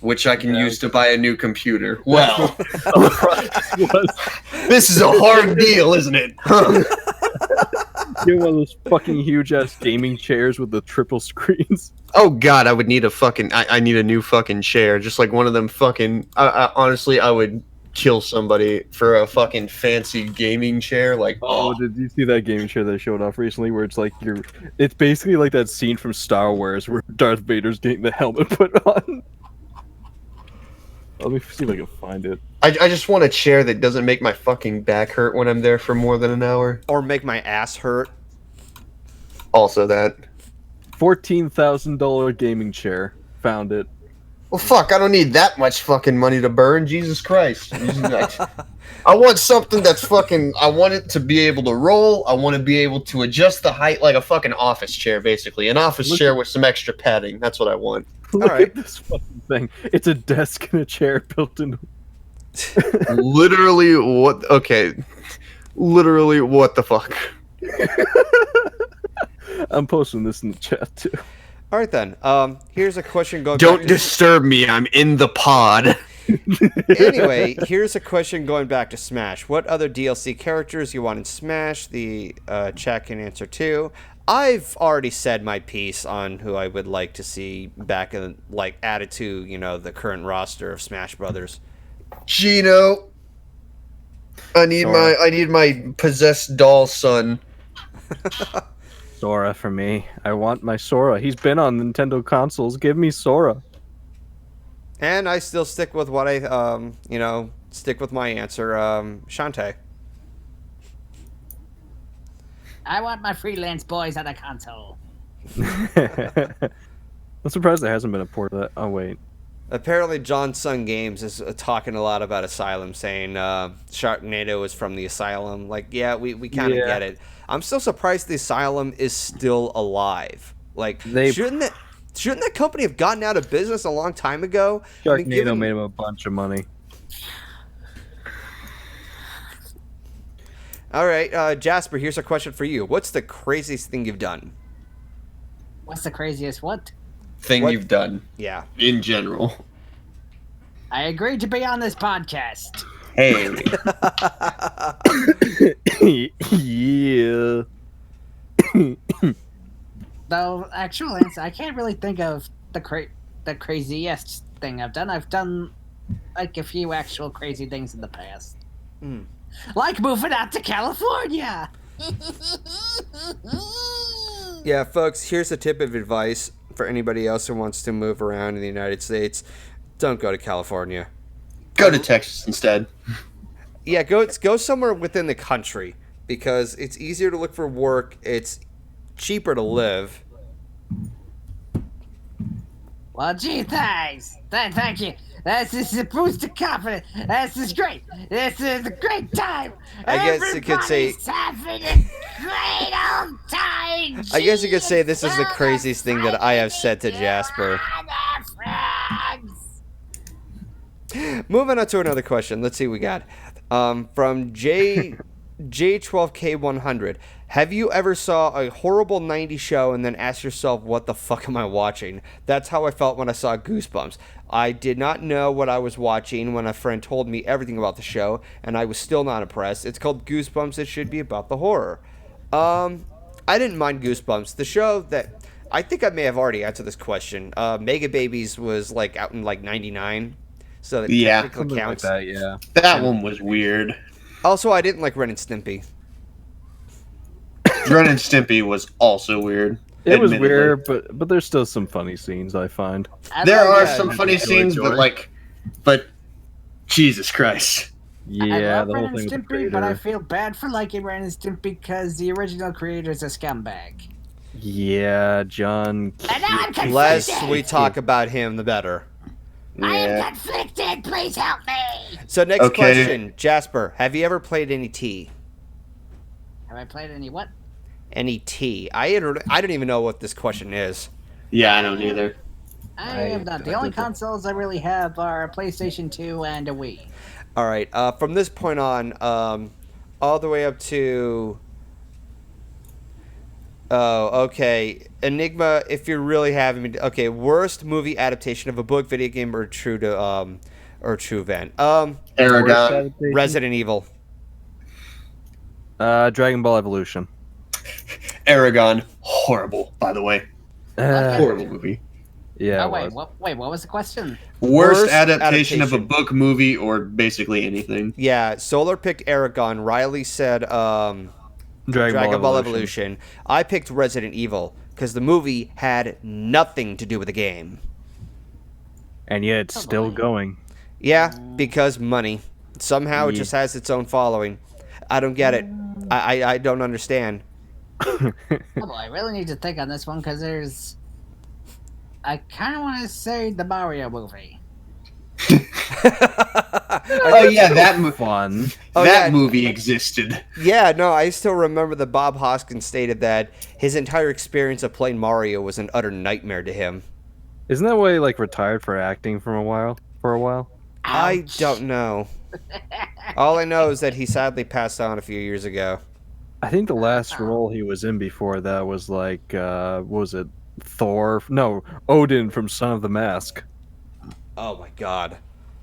which I can Yeah. use to buy a new computer. Well, Was this is a hard deal, isn't it? Huh. get one of those fucking huge ass gaming chairs with the triple screens. Oh God, I would need I need a new fucking chair, just like one of them fucking. Honestly, I would kill somebody for a fucking fancy gaming chair. Like, Oh, did you see that gaming chair they showed off recently? Where it's like it's basically like that scene from Star Wars where Darth Vader's getting the helmet put on. Let me see if I can find it. I just want a chair that doesn't make my fucking back hurt when I'm there for more than an hour. Or make my ass hurt. Also that. $14,000 gaming chair. Found it. Well, fuck, I don't need that much fucking money to burn. Jesus Christ. I want something that's fucking. I want it to be able to roll. I want to be able to adjust the height like a fucking office chair, basically. An office chair with some extra padding. That's what I want. Look right. at this fucking thing. It's a desk and a chair built into. Literally, what? Okay. Literally, what the fuck? I'm posting this in the chat too. All right, then. Here's a question going Don't back to... disturb me. I'm in the pod. Anyway, here's a question going back to Smash. What other DLC characters you want in Smash? The chat can answer too. I've already said my piece on who I would like to see back in, like, added to, the current roster of Smash Brothers. Gino. I need my possessed doll son. Sora for me. I want my Sora. He's been on Nintendo consoles. Give me Sora. And I still stick with what stick with my answer, Shantae. I want my freelance boys on a console. I'm surprised there hasn't been a port of that. Oh, wait. Apparently, John Sun Games is talking a lot about Asylum, saying Sharknado is from the Asylum. Like, yeah, we kind of get it. I'm still surprised the Asylum is still alive. Like, shouldn't that company have gotten out of business a long time ago? Sharknado made him a bunch of money. All right, Jasper, here's a question for you. What's the craziest thing you've done? What's the craziest what? Thing you've done. Yeah. In general. I agreed to be on this podcast. Hey. Yeah. Though, actual answer, I can't really think of the craziest thing I've done. I've done, like, a few actual crazy things in the past. Like moving out to California! Yeah, folks, here's a tip of advice for anybody else who wants to move around in the United States. Don't go to California. Go to Texas instead. Yeah, go somewhere within the country because it's easier to look for work. It's cheaper to live. Well, gee, thanks. Thank you. This is a boost of confidence. This is great. This is a great time. I guess you could say. Everybody's having a great old time. I guess you could say this is the craziest thing that I have said to Jasper. Moving on to another question. Let's see what we got. From J12K100. Have you ever saw a horrible 90s show and then asked yourself, what the fuck am I watching? That's how I felt when I saw Goosebumps. I did not know what I was watching when a friend told me everything about the show, and I was still not impressed. It's called Goosebumps. It should be about the horror. I didn't mind Goosebumps. The show that... I think I may have already answered this question. Mega Babies was like out in like 99. So that technically counts. Like that, yeah. That one was weird. Also, I didn't like Ren and Stimpy. Ren and Stimpy was also weird. It was weird, but there's still some funny scenes, I find. There are some funny scenes, but Jesus Christ. Yeah, I love the Ren whole and thing with the Stimpy, creator. but I feel bad for liking Ren and Stimpy because the original creator's a scumbag. Yeah, John. And now I'm conflicted. Less we talk about him, the better. I am conflicted. Please help me. So next question, Jasper, have you ever played any T? Have I played any what? Any T? I don't even know what this question is. Yeah, I don't either. I have not. The only consoles I really have are a PlayStation 2 and a Wii. All right. From this point on, all the way up to. Oh, okay. Enigma. If you're really having me, okay. Worst movie adaptation of a book, video game, or true event. Aragon. Resident Evil. Dragon Ball Evolution. Aragon. Horrible, by the way. Horrible movie. Yeah. Oh wait, what was the question? Worst adaptation of a book, movie, or basically anything. Yeah, Solar picked Aragon. Ryley said Dragon Ball Evolution. I picked Resident Evil because the movie had nothing to do with the game. And yet it's still going. Yeah, because money. Somehow it just has its own following. I don't get it. I don't understand. Oh boy, I really need to think on this one because there's. I kind of want to say the Mario movie. Oh yeah, that fun. That movie existed. Yeah, no, I still remember that Bob Hoskins stated that his entire experience of playing Mario was an utter nightmare to him. Isn't that why he retired for acting for a while? I don't know. All I know is that he sadly passed on a few years ago. I think the last role he was in before that was what was it? Thor? No, Odin from Son of the Mask. Oh my god.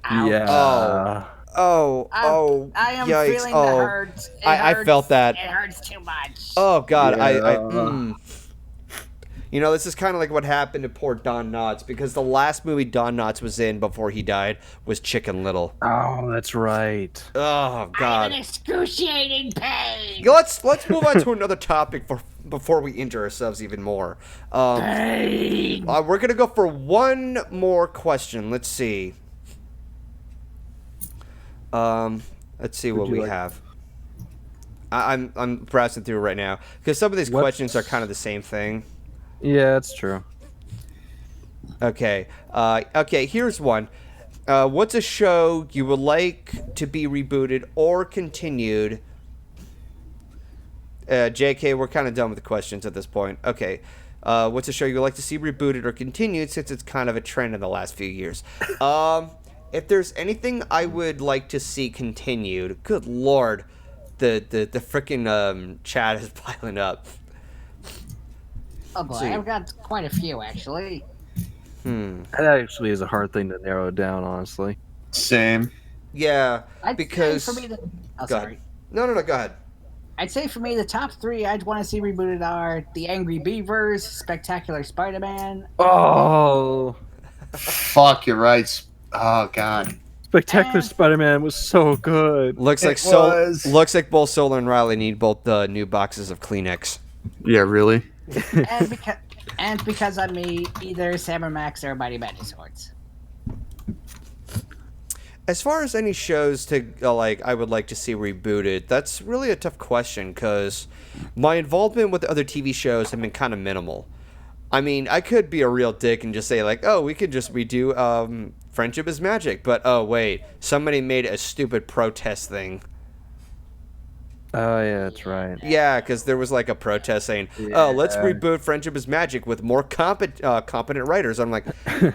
Yeah. Oh. I am yikes. feeling the hurt. I felt that. It hurts too much. Oh god. Yeah. You know, this is kind of like what happened to poor Don Knotts, because the last movie Don Knotts was in before he died was Chicken Little. Oh, that's right. Oh I'm God. in excruciating pain. Let's move on to another topic before we injure ourselves even more. Pain. We're gonna go for one more question. Let's see. Let's see what we have. I'm browsing through right now because some of these questions are kind of the same thing. Yeah, that's true. Okay. Okay. Here's one. What's a show you would like to be rebooted or continued? JK, we're kind of done with the questions at this point. Okay. What's a show you would like to see rebooted or continued, since it's kind of a trend in the last few years? If there's anything I would like to see continued, good lord, the freaking chat is piling up. Oh boy, I've got quite a few actually. That actually is a hard thing to narrow down, honestly. Same. Yeah, I'd because say for me the Go sorry. ahead. No, go ahead. I'd say for me the top 3 I'd want to see rebooted are The Angry Beavers, Spectacular Spider-Man. Oh, Fuck, you're right. Oh god. Spectacular Spider-Man was so good. Looks like both Solar and Ryley need both the new boxes of Kleenex. Yeah, really. and because I'm me, either Sam or Max or Mighty Mighty Swords. As far as any shows to I would like to see rebooted, that's really a tough question because my involvement with other TV shows have been kind of minimal. I mean, I could be a real dick and just say we could just redo Friendship is Magic, but oh wait, somebody made a stupid protest thing. Oh yeah, that's right. Yeah, because there was a protest saying, "Oh, let's reboot Friendship is Magic with more competent writers." I'm like,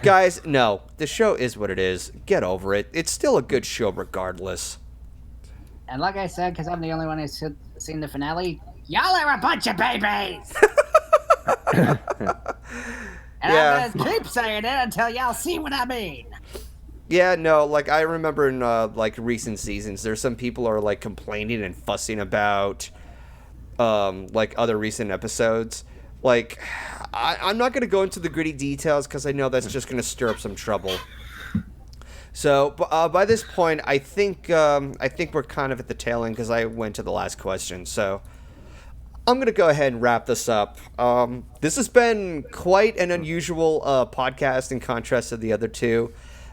guys, no, the show is what it is. Get over it. It's still a good show regardless. And like I said, because I'm the only one who's seen the finale, y'all are a bunch of babies. And I'm gonna keep saying it until y'all see what I mean. Yeah, no, I remember in recent seasons, there's some people are complaining and fussing about other recent episodes. I'm not gonna go into the gritty details because I know that's just gonna stir up some trouble. So by this point, I think we're kind of at the tail end because I went to the last question. So I'm going to go ahead and wrap this up. This has been quite an unusual podcast in contrast to the other two,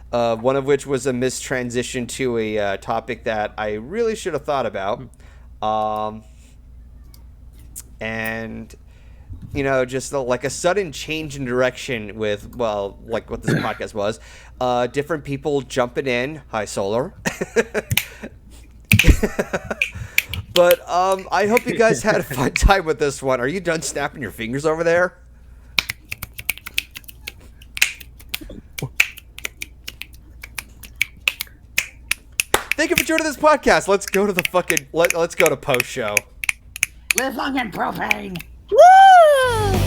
one of which was a mistransition to a topic that I really should have thought about. And, just a sudden change in direction with, what this podcast was. Different people jumping in. Hi, Solar. But I hope you guys had a fun time with this one. Are you done snapping your fingers over there? Thank you for joining this podcast. Let's go to the let's go to Postshow. Live long and propane. Woo!